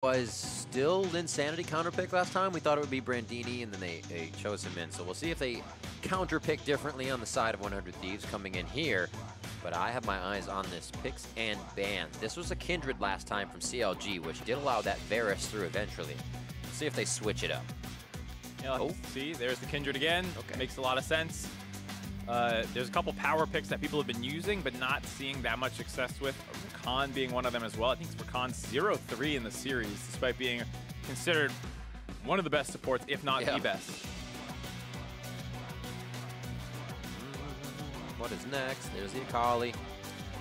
was still Linsanity counter pick last time. We thought it would be Brandini, and then they chose him in. So we'll see if they counter pick differently on the side of 100 Thieves coming in here. But I have my eyes on this picks and bans. This was a Kindred last time from CLG, which did allow that Varus through eventually. Let's see if they switch it up. Yeah, let's see, there's the Kindred again. Okay. Makes a lot of sense. There's a couple power picks that people have been using, but not seeing that much success with. Rakan being one of them as well. I think it's Rakan's 0-3 in the series, despite being considered one of the best supports, if not the best. What is next? There's the Akali.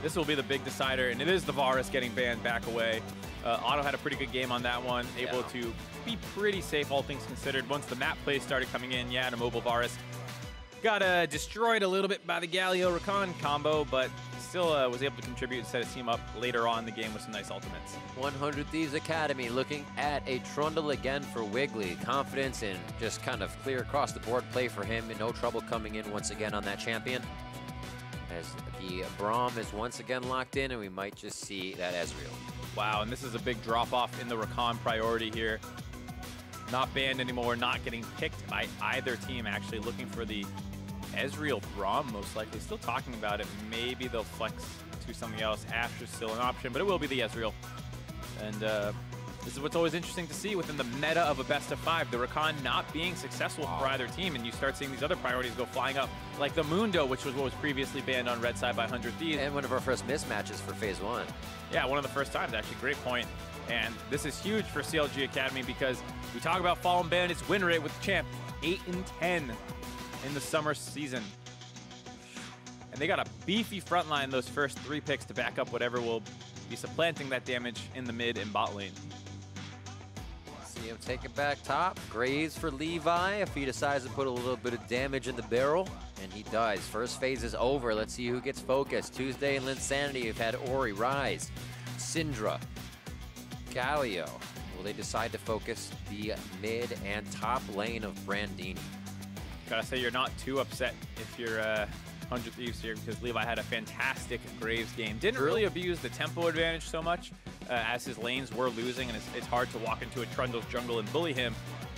This will be the big decider, and it is the Varus getting banned back away. Otto had a pretty good game on that one, able to be pretty safe, all things considered. Once the map play started coming in, and a mobile Varus got destroyed a little bit by the Galio-Rakan combo, but still was able to contribute and set his team up later on in the game with some nice ultimates. 100 Thieves Academy looking at a Trundle again for Wiggly. Confidence and just kind of clear across the board play for him, and no trouble coming in once again on that champion. As the Braum is once again locked in, and we might just see that Ezreal. Wow, and this is a big drop-off in the Rakan priority here. Not banned anymore, not getting picked by either team, actually looking for the Ezreal Braum, most likely. Still talking about it. Maybe they'll flex to something else. Ashe is still an option, but it will be the Ezreal. And this is what's always interesting to see within the meta of a best-of-5. The Rakan not being successful for either team, and you start seeing these other priorities go flying up, like the Mundo, which was what was previously banned on red side by 100 Thieves. And one of our first mismatches for Phase 1. Yeah, one of the first times, actually. Great point. And this is huge for CLG Academy because we talk about Fallen Bandit's win rate with the champ, 8-10 in the summer season. And they got a beefy front line those first 3 picks to back up whatever will be supplanting that damage in the mid and bot lane. See him take it back top. Graves for Levi if he decides to put a little bit of damage in the barrel. And he does. First phase is over. Let's see who gets focused. Tuesday and Linsanity have had Ori, Rise, Syndra, Galio. Will they decide to focus the mid and top lane of Brandini? Gotta say, you're not too upset if you're 100 Thieves here, because Levi had a fantastic Graves game. Didn't really abuse the tempo advantage so much, as his lanes were losing, and it's hard to walk into a Trundle's jungle and bully him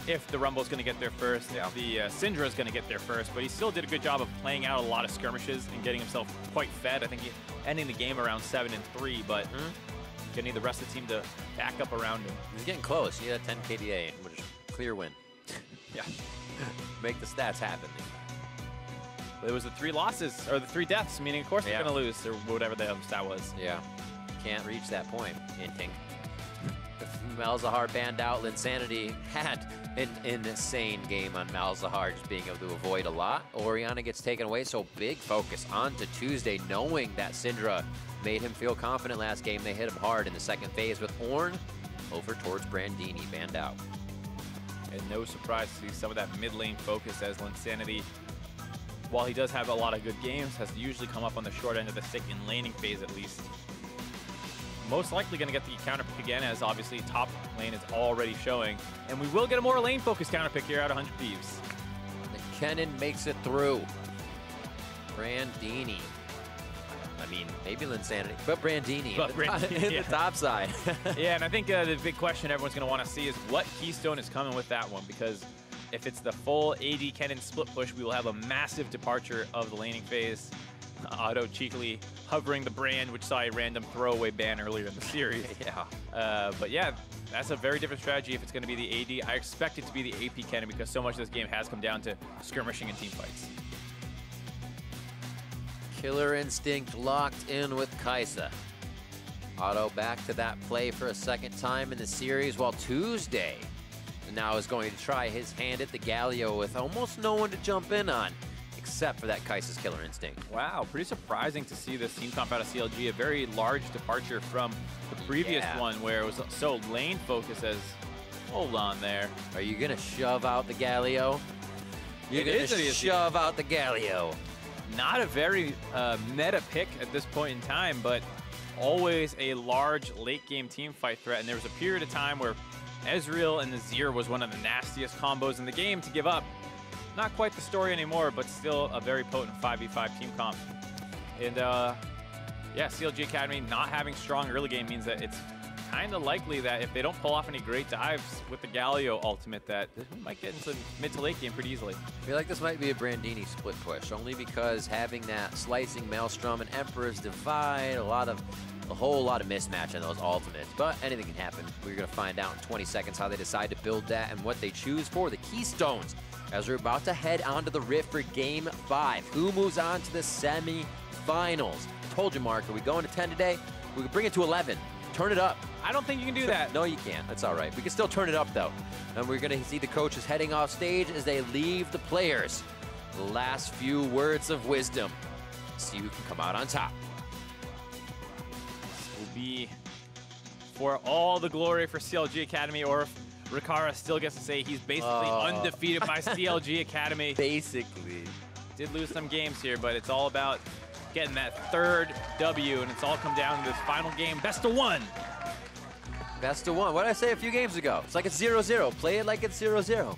if the Rumble's going to get there first, if the Syndra's going to get there first. But he still did a good job of playing out a lot of skirmishes and getting himself quite fed. I think he ending the game around 7-3, but getting the rest of the team to back up around him. He's getting close. He had a 10 KDA, which is a clear win. Yeah. Make the stats happen. It was the 3 losses, or the 3 deaths, meaning of course they're going to lose, or whatever the stat was. Yeah. Can't reach that point, hinting. Malzahar banned out. Linsanity had an insane game on Malzahar, just being able to avoid a lot. Orianna gets taken away, so big focus on to Tuesday, knowing that Syndra made him feel confident last game. They hit him hard in the second phase with Ornn over towards Brandini, banned out. And no surprise to see some of that mid lane focus, as Linsanity, while he does have a lot of good games, has usually come up on the short end of the stick in laning phase at least. Most likely going to get the counter pick again, as obviously top lane is already showing. And we will get a more lane focused counter pick here out of 100 Thieves. McKinnon makes it through. Brandini. I mean, maybe Linsanity, but Brandini in the top side. Yeah, and I think the big question everyone's going to want to see is what keystone is coming with that one, because if it's the full AD Kennen split push, we will have a massive departure of the laning phase. Otto cheekily hovering the brand, which saw a random throwaway ban earlier in the series. But yeah, that's a very different strategy if it's going to be the AD. I expect it to be the AP Kennen, because so much of this game has come down to skirmishing and team fights. Killer Instinct locked in with Kaisa. Otto back to that play for a second time in the series, while Tuesday now is going to try his hand at the Galio with almost no one to jump in on, except for that Kaisa's Killer Instinct. Wow, pretty surprising to see this team comp out of CLG. A very large departure from the previous one, where it was so lane focused. As hold on there. Are you going to shove out the Galio? You're going to shove out the Galio. Not a very meta pick at this point in time, but always a large late game team fight threat. And there was a period of time where Ezreal and Nazir was one of the nastiest combos in the game to give up. Not quite the story anymore, but still a very potent 5v5 team comp. And yeah, CLG Academy not having strong early game means that it's kind of likely that if they don't pull off any great dives with the Galio ultimate, that they might get into mid to late game pretty easily. I feel like this might be a Brandini split push, only because having that slicing Maelstrom and Emperor's Divide, a whole lot of mismatch in those ultimates, but anything can happen. We're going to find out in 20 seconds how they decide to build that and what they choose for the Keystones as we're about to head onto the Rift for Game 5. Who moves on to the semi-finals? Told you, Mark, are we going to 10 today? We can bring it to 11. Turn it up. I don't think you can do that. No, you can't. That's all right. We can still turn it up, though. And we're going to see the coaches heading off stage as they leave the players. The last few words of wisdom. See who can come out on top. Will be for all the glory for CLG Academy, or if Rikara still gets to say he's basically undefeated by CLG Academy. Basically. Did lose some games here, but it's all about getting that third W, and it's all come down to this final game. Best of one. Best of one. What did I say a few games ago? It's like it's 0-0. Play it like it's 0-0.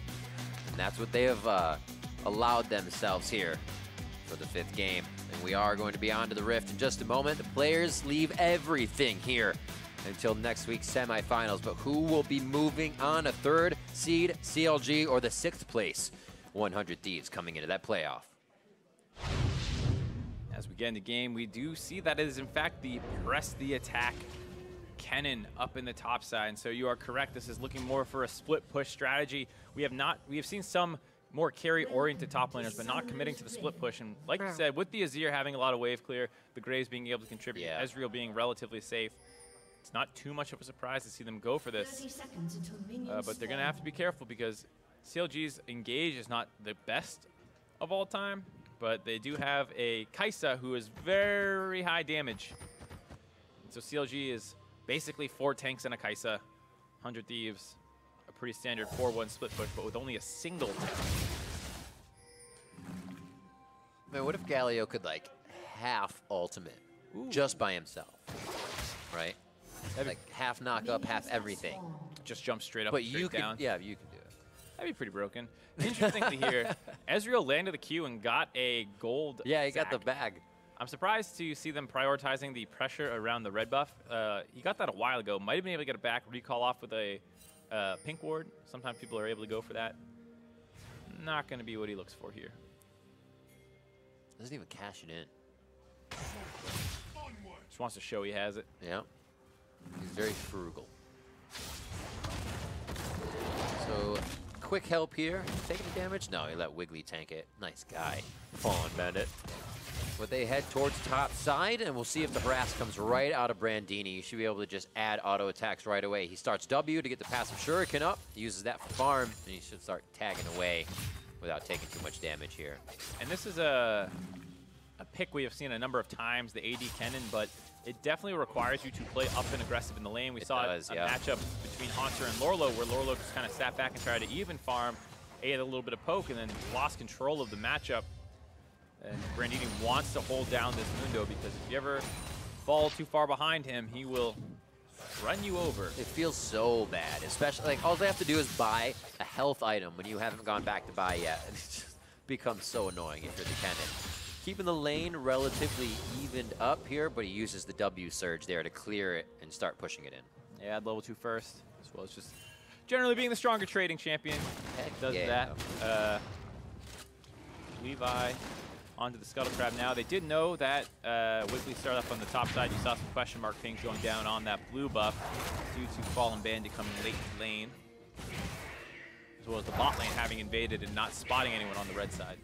And that's what they have allowed themselves here for the 5th game. And we are going to be on to the Rift in just a moment. The players leave everything here until next week's semifinals. But who will be moving on? A 3rd seed, CLG, or the 6th place 100 Thieves coming into that playoff? As we get into game, we do see that it is in fact the press the attack Kennen up in the top side. And so you are correct. This is looking more for a split push strategy. We have seen some more carry-oriented top laners, but not committing to the split push. And like you said, with the Azir having a lot of wave clear, the Graves being able to contribute, Ezreal being relatively safe, it's not too much of a surprise to see them go for this. But they're going to have to be careful because CLG's engage is not the best of all time, but they do have a Kai'Sa who is very high damage. So CLG is basically 4 tanks and a Kai'Sa, 100 Thieves, a pretty standard 4-1 split push, but with only a single tank. Man, what if Galio could, like, half ultimate just by himself, right? Like, half knock up, half everything. Just jump straight up but and straight down. Yeah, you can do it. That'd be pretty broken. Interesting to hear. Ezreal landed the Q and got a gold Yeah, he sack. got the bag. I'm surprised to see them prioritizing the pressure around the red buff. He got that a while ago. Might have been able to get it back, recall off with a pink ward. Sometimes people are able to go for that. Not going to be what he looks for here. Doesn't even cash it in. Just wants to show he has it. Yeah. He's very frugal. So, quick help here. Taking the damage? No, he let Wiggly tank it. Nice guy. Fallen Bandit. But they head towards top side, and we'll see if the harass comes right out of Brandini. You should be able to just add auto attacks right away. He starts W to get the passive Shuriken up. He uses that for farm, and he should start tagging away without taking too much damage here. And this is a pick we have seen a number of times, the AD Kennen, but it definitely requires you to play up and aggressive in the lane. We saw a matchup between Haunter and Lorlo, where Lorlo just kind of sat back and tried to even farm, ate a little bit of poke, and then lost control of the matchup. And Brandini wants to hold down this Mundo because if you ever fall too far behind him, he will run you over. It feels so bad, especially, like, all they have to do is buy a health item when you haven't gone back to buy yet. And it just becomes so annoying if you're the Kennen. Keeping the lane relatively evened up here, but he uses the W surge there to clear it and start pushing it in. Yeah, level 2 first, as well as just generally being the stronger trading champion. Does that. Levi onto the Scuttle Crab now. They did know that Wiggly started up on the top side. You saw some question mark things going down on that blue buff due to Fallen Bandit coming late in lane, as well as the bot lane having invaded and not spotting anyone on the red side.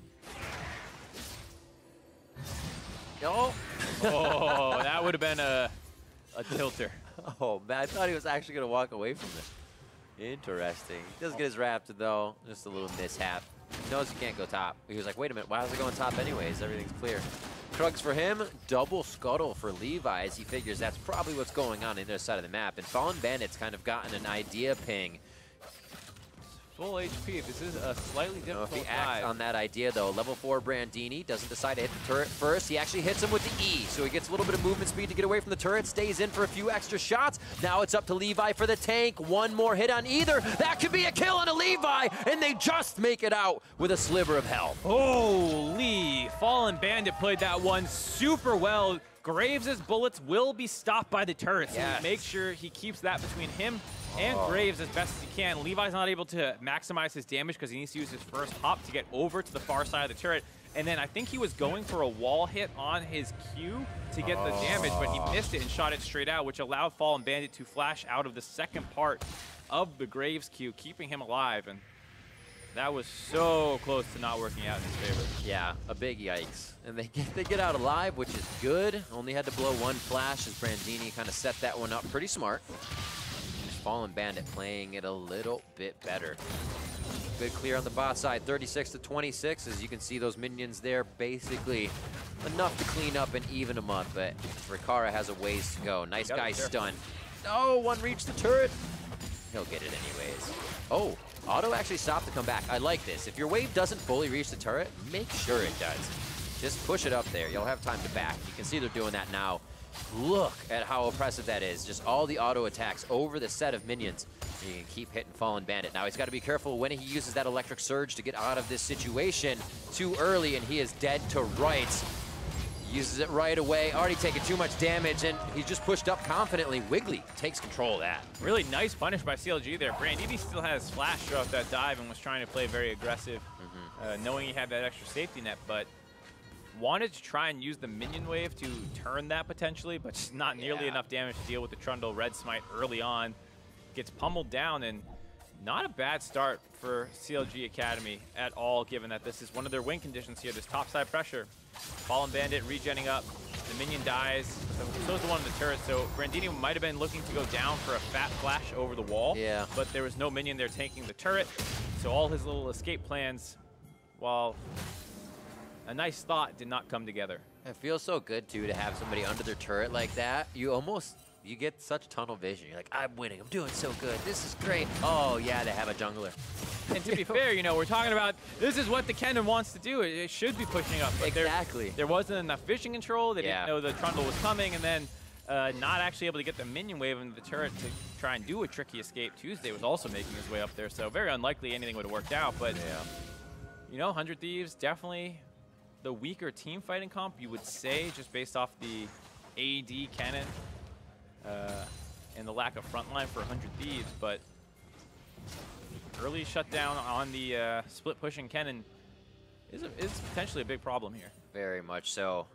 Oh, oh, that would have been a tilter. Oh, man, I thought he was actually going to walk away from it. Interesting. He does get his wrapped, though. Just a little mishap. He knows he can't go top. He was like, wait a minute, why was I going top anyways? Everything's clear. Krugs for him, double scuttle for Levi as he figures that's probably what's going on the other side of the map. And Fallen Bandit's kind of gotten an idea ping. Full HP. This is a slightly difficult if he acts on that idea, though, level 4 Brandini doesn't decide to hit the turret first. He actually hits him with the E, so he gets a little bit of movement speed to get away from the turret, stays in for a few extra shots. Now it's up to Levi for the tank. One more hit on either. That could be a kill on a Levi, and they just make it out with a sliver of health. Holy! Fallen Bandit played that one super well. Graves' bullets will be stopped by the turret, so Yes. make sure he keeps that between him and Graves as best as he can. Levi's not able to maximize his damage because he needs to use his first hop to get over to the far side of the turret. And then I think he was going for a wall hit on his Q to get the damage, but he missed it and shot it straight out, which allowed Fallen Bandit to flash out of the second part of the Graves Q, keeping him alive. And that was so close to not working out in his favor. Yeah, a big yikes. And they get out alive, which is good. Only had to blow one flash as Brandini kind of set that one up pretty smart. Just Fallen Bandit playing it a little bit better. Good clear on the bot side, 36 to 26. As you can see, those minions there basically enough to clean up and even them up, but Riccara has a ways to go. Nice guy stunned. No, one reached the turret. He'll get it anyways. Oh, auto actually stopped to come back. I like this. If your wave doesn't fully reach the turret, make sure it does. Just push it up there. You'll have time to back. You can see they're doing that now. Look at how oppressive that is. Just all the auto attacks over the set of minions. You can keep hitting Fallen Bandit. Now he's got to be careful when he uses that electric surge to get out of this situation too early, and he is dead to rights. Uses it right away, already taking too much damage, and he's just pushed up confidently. Wiggly takes control of that. Really nice punish by CLG there. Brandini still has flash throughout that dive and was trying to play very aggressive, knowing he had that extra safety net, but wanted to try and use the minion wave to turn that potentially, but just not nearly enough damage to deal with the Trundle Red Smite early on. Gets pummeled down, and not a bad start for CLG Academy at all, given that this is one of their win conditions here, this topside pressure. Fallen Bandit regenning up, the minion dies, so is the one in the turret, so Brandini might have been looking to go down for a fat flash over the wall, but there was no minion there taking the turret, so all his little escape plans, while a nice thought, did not come together. It feels so good, too, to have somebody under their turret like that. You get such tunnel vision. You're like, I'm winning. I'm doing so good. This is great. Oh, yeah, they have a jungler. And to be fair, you know, we're talking about this is what the Kennen wants to do. It should be pushing up. But exactly. There wasn't enough vision control. They didn't know the Trundle was coming. And then not actually able to get the minion wave into the turret to try and do a tricky escape. Tuesday was also making his way up there. So very unlikely anything would have worked out. But, you know, 100 Thieves, definitely the weaker team fighting comp, you would say, just based off the AD Kennen. And the lack of frontline for 100 Thieves, but early shutdown on the split pushing Kennen is potentially a big problem here. Very much so.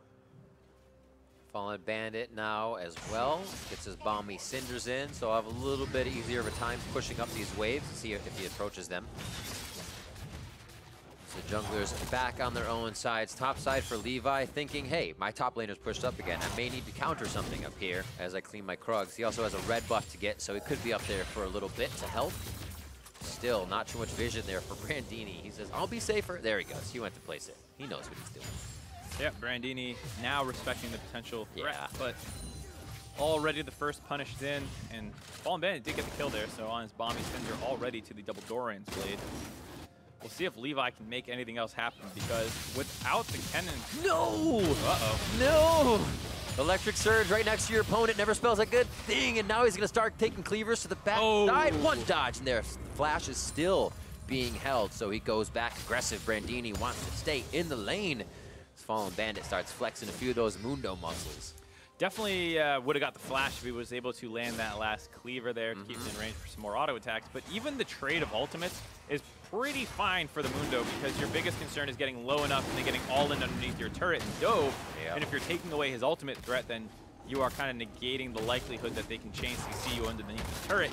Fallen Bandit now as well. Gets his Balmy Cinders in, so I'll have a little bit easier of a time pushing up these waves to see if he approaches them. The junglers back on their own sides. Top side for Levi, thinking, hey, my top laner's pushed up again. I may need to counter something up here as I clean my Krugs. He also has a red buff to get, so he could be up there for a little bit to help. Still, not too much vision there for Brandini. He says, I'll be safer. There he goes. He went to place it. He knows what he's doing. Yeah, Brandini now respecting the potential threat, but already the first punish is in, and Fallen Bandit did get the kill there, so on his Balmy Cinder already to the double Doran's blade. We'll see if Levi can make anything else happen, because without the Kennen... No! Uh-oh. No! Electric Surge right next to your opponent never spells a good thing, and now he's going to start taking cleavers to the back side. One dodge in there. Flash is still being held, so he goes back aggressive. Brandini wants to stay in the lane. This Fallen Bandit starts flexing a few of those Mundo muscles. Definitely would have got the flash if he was able to land that last cleaver there to keep him in range for some more auto attacks. But even the trade of ultimates is pretty fine for the Mundo, because your biggest concern is getting low enough and then getting all in underneath your turret and dove. And if you're taking away his ultimate threat, then you are kind of negating the likelihood that they can chain CC you underneath the turret.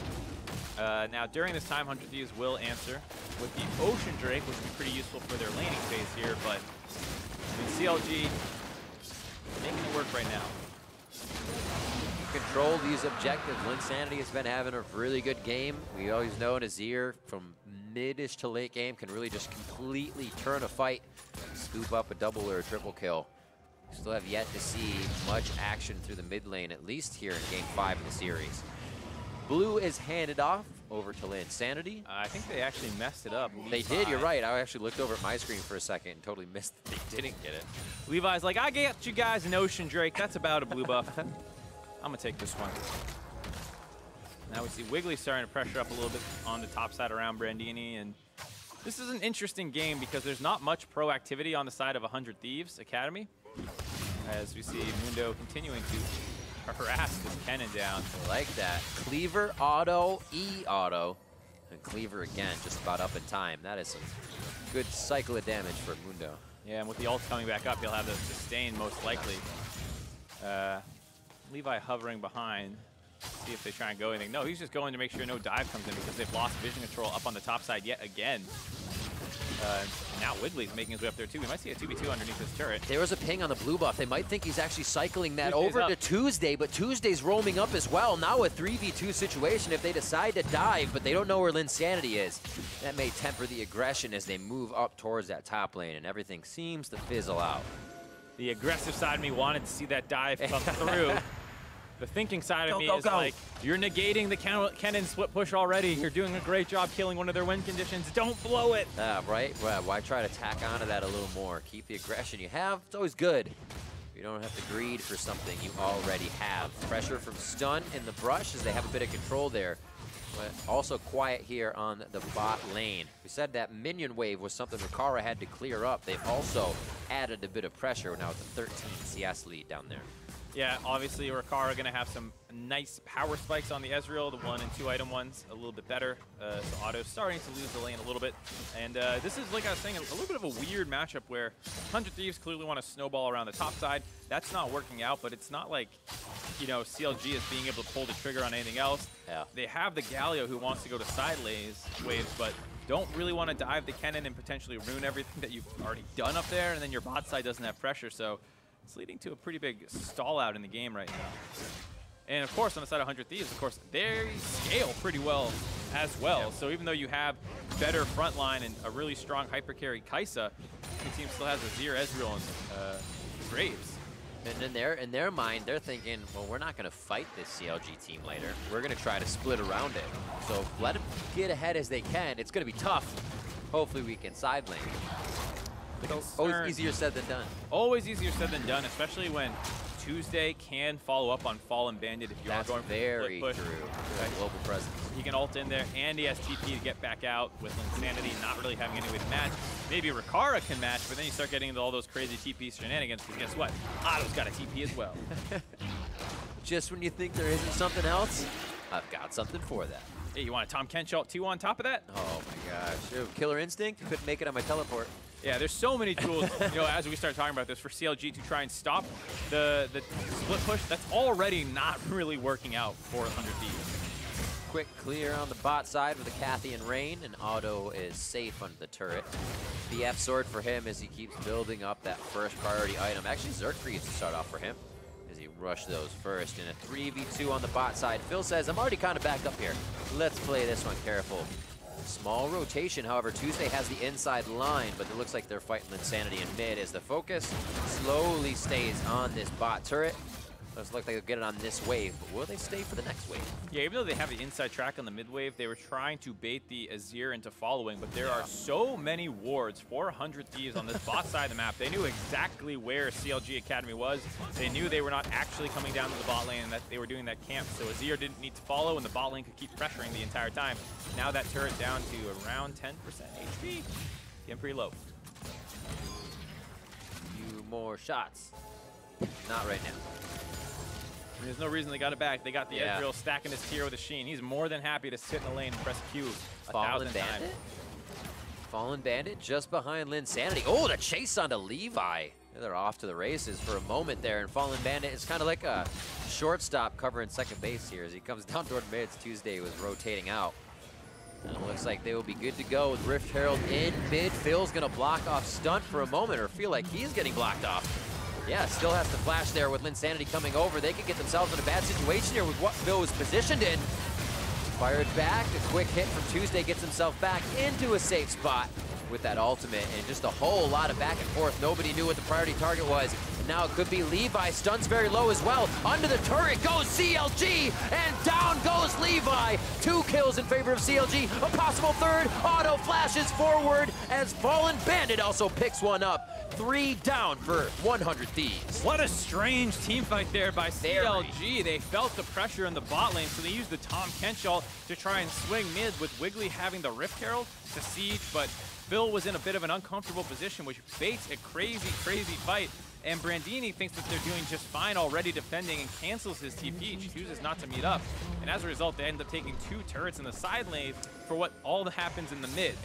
Now, during this time, 100 Thieves will answer with the Ocean Drake, which would be pretty useful for their laning phase here. But CLG making it work right now. Control these objectives. Linsanity has been having a really good game. We always know Nazir from mid-ish to late game can really just completely turn a fight, scoop up a double or a triple kill. Still have yet to see much action through the mid lane, at least here in Game 5 of the series. Blue is handed off over to Linsanity. I think they actually messed it up. They did, you're right. I actually looked over at my screen for a second and totally missed that they didn't get it. Levi's like, I get you guys an Ocean Drake. That's about a blue buff. I'm going to take this one. Now we see Wiggly starting to pressure up a little bit on the top side around Brandini. And this is an interesting game because there's not much proactivity on the side of 100 Thieves Academy. as we see Mundo continuing to harass this Kennen down. I like that. Cleaver, auto, E-auto, and Cleaver again, just about up in time. That is some good cycle of damage for Mundo. Yeah, and with the ult coming back up, he'll have the sustain most likely. Levi hovering behind. See if they try and go anything. No, he's just going to make sure no dive comes in because they've lost vision control up on the top side yet again. Now Wiggly's making his way up there too. We might see a 2v2 underneath this turret. There was a ping on the blue buff. They might think he's actually cycling that over to Tuesday, but Tuesday's roaming up as well. Now a 3v2 situation if they decide to dive, but they don't know where Linsanity is. That may temper the aggression as they move up towards that top lane, and everything seems to fizzle out. The aggressive side of me wanted to see that dive come through. The thinking side of me is like, you're negating the Kennen split push already. You're doing a great job killing one of their win conditions. Don't blow it. Right? Well, why try to tack onto that a little more? Keep the aggression you have. It's always good. You don't have to greed for something you already have. Pressure from Stun in the brush as they have a bit of control there. But also quiet here on the bot lane. We said that minion wave was something Rikara had to clear up. They've also added a bit of pressure now with the 13 CS lead down there. Yeah, obviously Rikara going to have some nice power spikes on the Ezreal, the 1 and 2 item ones, a little bit better. So Otto's starting to lose the lane a little bit. And this is, like I was saying, a little bit of a weird matchup where 100 Thieves clearly want to snowball around the top side. That's not working out, but it's not like, you know, CLG is being able to pull the trigger on anything else. Yeah. They have the Galio who wants to go to side waves, but don't really want to dive the Kennen and potentially ruin everything that you've already done up there, and then your bot side doesn't have pressure. So it's leading to a pretty big stall out in the game right now. And of course, on the side of 100 Thieves, of course, they scale pretty well as well. Yeah. So even though you have better front line and a really strong hyper carry Kai'Sa, the team still has Azir, Ezreal, and Graves. And in their mind, they're thinking, well, we're not going to fight this CLG team later. We're going to try to split around it. So let them get ahead as they can. It's going to be tough. Hopefully we can side lane. Always easier said than done. Always easier said than done, especially when Tuesday can follow up on Fallen Bandit if you are going for very the split push. True. Right. Global presence. He can ult in there, and he has TP to get back out with Insanity not really having any way to match. Maybe Rikara can match, but then you start getting into all those crazy TP shenanigans, because guess what? Otto's got a TP as well. Just when you think there isn't something else, I've got something for that. Hey, you want a Tom Kenshot 2 on top of that? Oh my gosh. Killer Instinct, couldn't make it on my teleport. Yeah, there's so many tools, you know, as we start talking about this, for CLG to try and stop the split push. That's already not really working out for 100 Thieves. Quick clear on the bot side with a Cathian Rain, and Otto is safe under the turret. The F sword for him as he keeps building up that first priority item. Actually, Xerxes to start off for him as he rushed those first. In a 3v2 on the bot side, Phil says, I'm already kind of backed up here. Let's play this one careful. Small rotation, however, Tuesday has the inside line, but it looks like they're fighting Insanity in mid as the focus slowly stays on this bot turret. Doesn't look like they'll get it on this wave, but will they stay for the next wave? Yeah, even though they have the inside track on the mid wave, they were trying to bait the Azir into following, but there are so many wards, 400 Thieves on this bot side of the map. They knew exactly where CLG Academy was. They knew they were not actually coming down to the bot lane and that they were doing that camp, so Azir didn't need to follow and the bot lane could keep pressuring the entire time. Now that turret down to around 10% HP. Getting pretty low. Few more shots. Not right now. There's no reason they got it back. They got the Ezreal stacking his tier with a Sheen. He's more than happy to sit in the lane and press Q 1,000 times. Fallen Bandit just behind Linsanity. Oh, the chase onto Levi. They're off to the races for a moment there, and Fallen Bandit is kind of like a shortstop covering second base here as he comes down toward mids. Tuesday was rotating out. And it looks like they will be good to go with Rift Herald in mid. Phil's going to block off Stunt for a moment, or feel like he's getting blocked off. Yeah, still has to flash there with Linsanity coming over. They could get themselves in a bad situation here with what Phil was positioned in. Fired back, a quick hit from Tuesday gets himself back into a safe spot with that ultimate, and just a whole lot of back and forth. Nobody knew what the priority target was. And now it could be Levi. Stun's very low as well. Under the turret goes CLG, and down goes Levi. 2 kills in favor of CLG. A possible third. Otto flashes forward as Fallen Bandit also picks one up. 3 down for 100 Thieves. What a strange team fight there by CLG. They felt the pressure in the bot lane, so they used the Tom Kenshot to try and swing mid with Wiggly having the Rift Herald to siege, but Phil was in a bit of an uncomfortable position, which baits a crazy, crazy fight. And Brandini thinks that they're doing just fine already defending and cancels his TP, chooses not to meet up. And as a result, they end up taking 2 turrets in the side lane for what all that happens in the mid.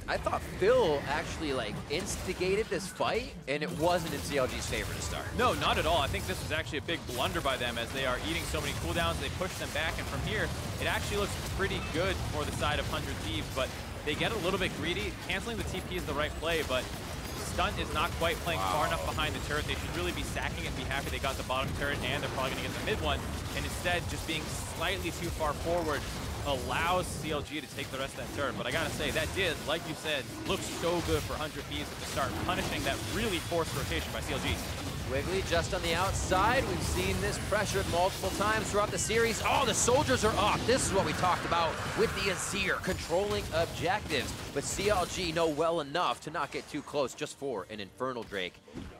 I thought Phil actually like instigated this fight, and it wasn't in CLG's favor to start. No, not at all. I think this was actually a big blunder by them as they are eating so many cooldowns. They push them back, and from here, it actually looks pretty good for the side of 100 Thieves, but they get a little bit greedy. Canceling the TP is the right play, but Stunt is not quite playing far enough behind the turret. They should really be sacking and be happy they got the bottom turret, and they're probably going to get the mid one. And instead, just being slightly too far forward allows CLG to take the rest of that turret. But I got to say, that did, like you said, look so good for 100 Thieves at the start, punishing that really forced rotation by CLG. Wiggly just on the outside. We've seen this pressured multiple times throughout the series. Oh, the soldiers are up. This is what we talked about with the Azir controlling objectives. But CLG know well enough to not get too close just for an Infernal Drake.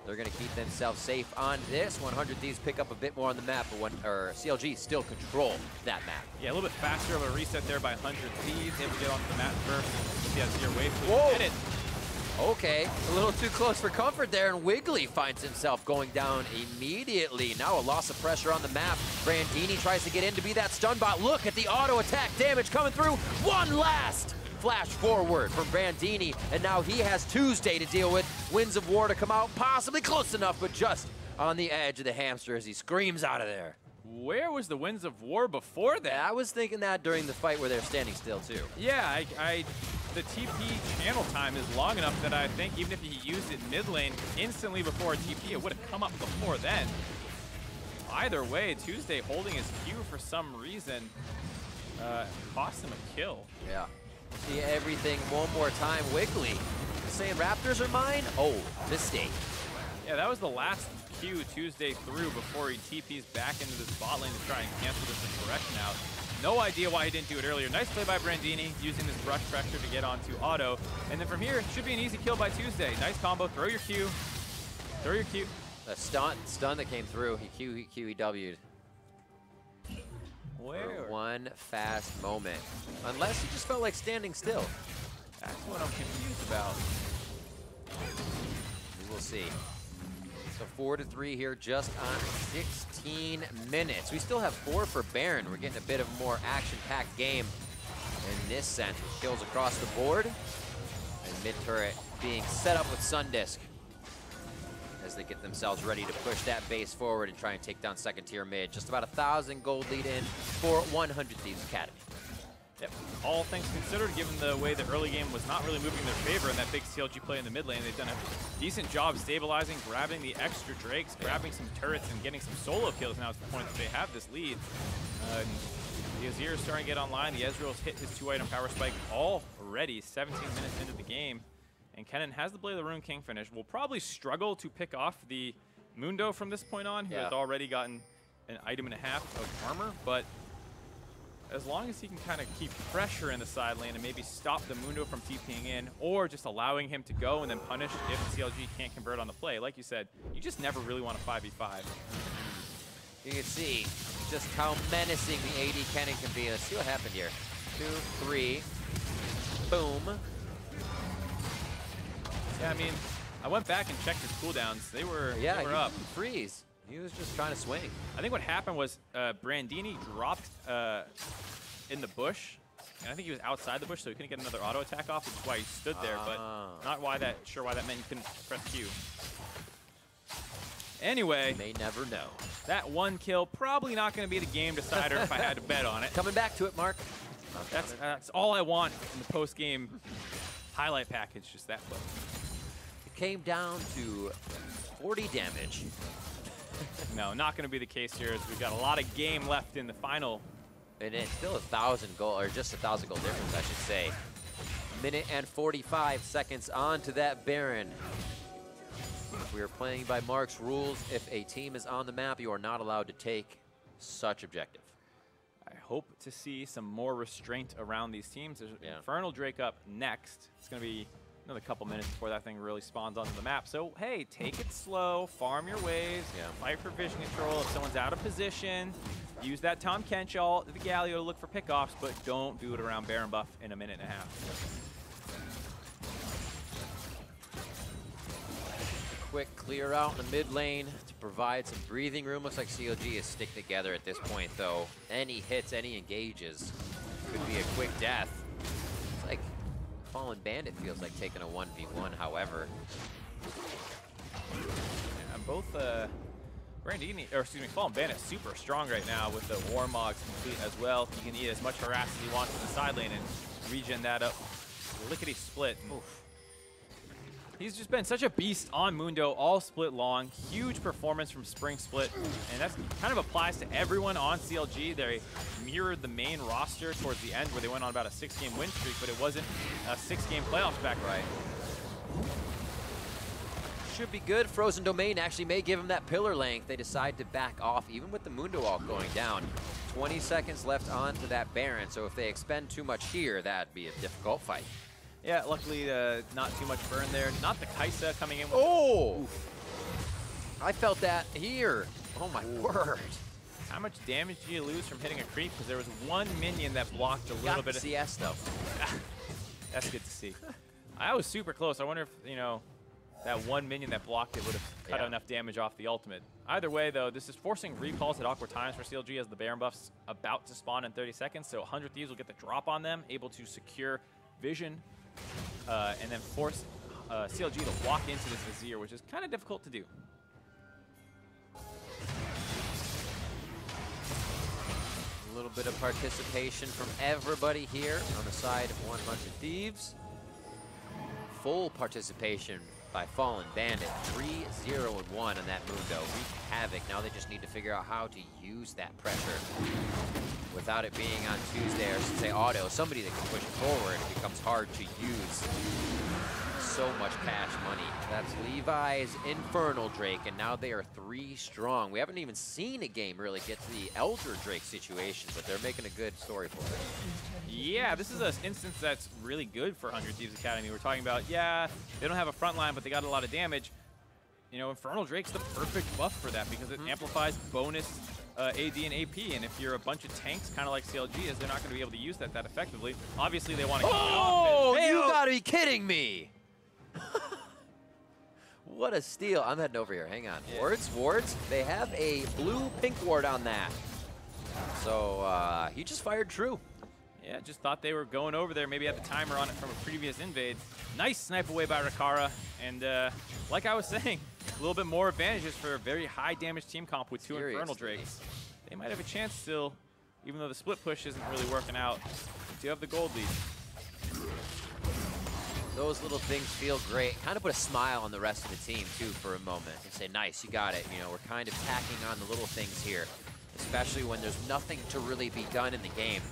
They're going to keep themselves safe on this. 100 Thieves pick up a bit more on the map, but CLG still control that map. Yeah, a little bit faster of a reset there by 100 Thieves. Able to get onto the map first. Yeah, Azir waits to hit it. Okay, a little too close for comfort there, and Wiggly finds himself going down immediately. Now a loss of pressure on the map. Brandini tries to get in to be that stun bot. Look at the auto attack damage coming through. One last flash forward from Brandini, and now he has Tuesday to deal with. Winds of War to come out, possibly close enough, but just on the edge of the hamster as he screams out of there. Where was the Winds of War before that? I was thinking that during the fight where they're standing still too. Yeah, the TP channel time is long enough that I think even if he used it mid lane instantly before a TP, it would have come up before then. Either way, Tuesday holding his Q for some reason cost him a kill. Yeah. See everything one more time. Wiggly saying Raptors are mine? Oh, mistake. Yeah, that was the last Q Tuesday threw before he TPs back into this bot lane to try and cancel this correction out. No idea why he didn't do it earlier. Nice play by Brandini, using this brush pressure to get onto auto. And then from here, it should be an easy kill by Tuesday. Nice combo, throw your Q. Throw your Q. The stun that came through, he QEW'd. Where? For one fast moment. Unless he just felt like standing still. That's what I'm confused about. We will see. So 4-3 here just on 16 minutes. We still have 4 for Baron. We're getting a bit of a more action-packed game in this sense. Kills across the board. And mid-turret being set up with Sundisk as they get themselves ready to push that base forward and try and take down second-tier mid. Just about 1,000 gold lead in for 100 Thieves Academy. Yep. All things considered, given the way the early game was not really moving in their favor in that big CLG play in the mid lane, they've done a decent job stabilizing, grabbing the extra Drakes, grabbing some turrets, and getting some solo kills now at the point that they have this lead. The Azir is starting to get online. The Ezreal's hit his 2-item power spike already, 17 minutes into the game. And Kennen has the Blade of the Rune King finish. Will probably struggle to pick off the Mundo from this point on, who has already gotten an item and a half of armor, but as long as he can kind of keep pressure in the side lane and maybe stop the Mundo from TPing in, or just allowing him to go and then punish if CLG can't convert on the play. Like you said, you just never really want a 5v5. You can see just how menacing the AD Kennen can be. Let's see what happened here. 2, 3, boom. Yeah, I mean, I went back and checked his cooldowns. They were up. Freeze. He was just trying to swing. I think what happened was Brandini dropped in the bush, and I think he was outside the bush, so he couldn't get another auto attack off, which is why he stood there. But not sure why that meant you couldn't press Q. Anyway, you may never know. That one kill probably not going to be the game decider if I had to bet on it. Coming back to it, Mark. That's all I want in the post-game highlight package, just that play. It came down to 40 damage. No, not going to be the case here, as we've got a lot of game left in the final. And it's still 1,000 gold, or just 1,000 gold difference, I should say. Minute and 45 seconds on to that Baron. We are playing by Mark's rules. If a team is on the map, you are not allowed to take such objective. I hope to see some more restraint around these teams. There's Infernal Drake up next. It's going to be another couple minutes before that thing really spawns onto the map. So, hey, take it slow, farm your waves, fight for vision control. If someone's out of position, use that Tom Kench ult, the Galio to look for pickoffs, but don't do it around Baron buff in a minute and a half. quick clear out in the mid lane to provide some breathing room. Looks like CLG is stick together at this point, though. Any hits, any engages could be a quick death. It's like Fallen Bandit feels like taking a 1v1, however. Yeah, both Brandini, or excuse me, Fallen Bandit super strong right now with the Warmogs complete as well. He can eat as much harass as he wants in the side lane and regen that up. Lickety split. Oof. He's just been such a beast on Mundo all split long. Huge performance from Spring Split, and that kind of applies to everyone on CLG. They mirrored the main roster towards the end where they went on about a 6-game win streak, but it wasn't a 6-game playoffs back right. Should be good. Frozen Domain actually may give him that pillar length. They decide to back off, even with the Mundo ult going down. 20 seconds left onto that Baron, so if they expend too much here, that'd be a difficult fight. Yeah, luckily not too much burn there. Not the Kaisa coming in with I felt that here. Oh my word. How much damage do you lose from hitting a creep? Because there was one minion that blocked a little bit of CS though. That's good to see. I was super close. I wonder if, you know, that one minion that blocked it would have cut enough damage off the ultimate. Either way, though, this is forcing recalls at awkward times for CLG as the Baron buff's about to spawn in 30 seconds. So 100 Thieves will get the drop on them, able to secure vision, and then force CLG to walk into this Vizier, which is kind of difficult to do. A little bit of participation from everybody here on the side of 100 Thieves. Full participation by Fallen Bandit, 3-0-1 on that Mundo. Wreak havoc. Now they just need to figure out how to use that pressure without it being on Tuesday, or I should say auto. Somebody that can push it forward. It becomes hard to use. So much cash money. That's Levi's Infernal Drake, and now they are 3 strong. We haven't even seen a game really get to the Elder Drake situation, but they're making a good story for it. Yeah, this is an instance that's really good for 100 Thieves Academy. We're talking about, yeah, they don't have a front line, but they got a lot of damage. You know, Infernal Drake's the perfect buff for that because it amplifies bonus AD and AP, and if you're a bunch of tanks, kind of like CLG is, they're not going to be able to use that effectively. Obviously, they want to keep it off. Oh, you gotta be kidding me! What a steal. I'm heading over here. Hang on. Yeah. Wards. They have a blue-pink ward on that. So he just fired true. Yeah, just thought they were going over there, maybe had the timer on it from a previous invade. Nice snipe away by Rakara. And like I was saying, a little bit more advantages for a very high damage team comp with 2 Infernal Drakes. They might have a chance still, even though the split push isn't really working out. They do have the gold lead. Those little things feel great. Kind of put a smile on the rest of the team, too, for a moment. And say, nice, you got it. You know, we're kind of tacking on the little things here, especially when there's nothing to really be done in the game.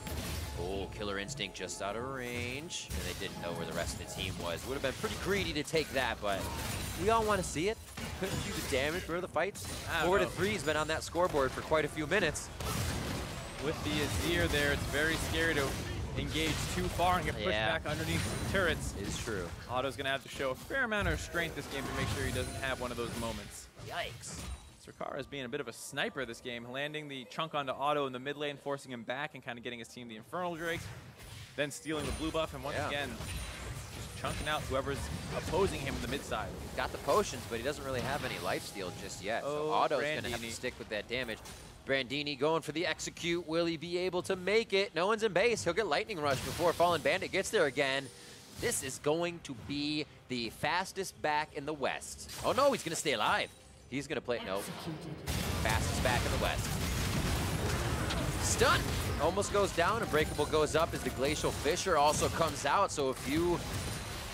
Oh, Killer Instinct just out of range. And they didn't know where the rest of the team was. Would have been pretty greedy to take that, but we all want to see it. Couldn't do the damage for the fights. 4-3's been on that scoreboard for quite a few minutes. With the Azir there, it's very scary to engage too far and get pushed back underneath the turrets. It is true. Otto's going to have to show a fair amount of strength this game to make sure he doesn't have one of those moments. Yikes. Sarkara's being a bit of a sniper this game, landing the chunk onto Otto in the mid lane, forcing him back and kind of getting his team the Infernal Drake, then stealing the blue buff, and once again, just chunking out whoever's opposing him in the mid side. He's got the potions, but he doesn't really have any lifesteal just yet. So Otto's going to have to stick with that damage. Brandini going for the execute. Will he be able to make it? No one's in base. He'll get Lightning Rush before Fallen Bandit gets there again. This is going to be the fastest back in the West. Oh no, he's going to stay alive. He's going to play, no. Fastest back in the West. Stun! Almost goes down. Unbreakable goes up as the Glacial Fissure also comes out. So a few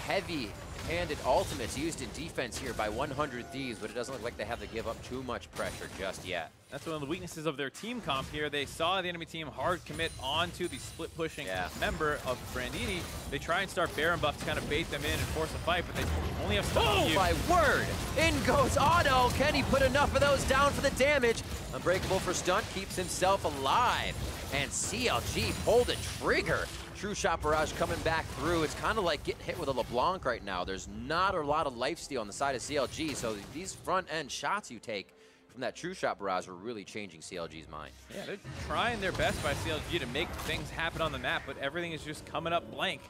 heavy-handed ultimates used in defense here by 100 Thieves, but it doesn't look like they have to give up too much pressure just yet. That's one of the weaknesses of their team comp here. They saw the enemy team hard commit onto the split pushing member of Brandini. They try and start Baron buff to kind of bait them in and force a fight, but they only have stun. Oh my word! In goes Otto. Can he put enough of those down for the damage? Unbreakable for stunt, keeps himself alive. And CLG pulled the trigger. True Shot Barrage coming back through. It's kind of like getting hit with a LeBlanc right now. There's not a lot of lifesteal on the side of CLG, so these front-end shots you take from that True Shot Barrage are really changing CLG's mind. Yeah, they're trying their best by CLG to make things happen on the map, but everything is just coming up blank.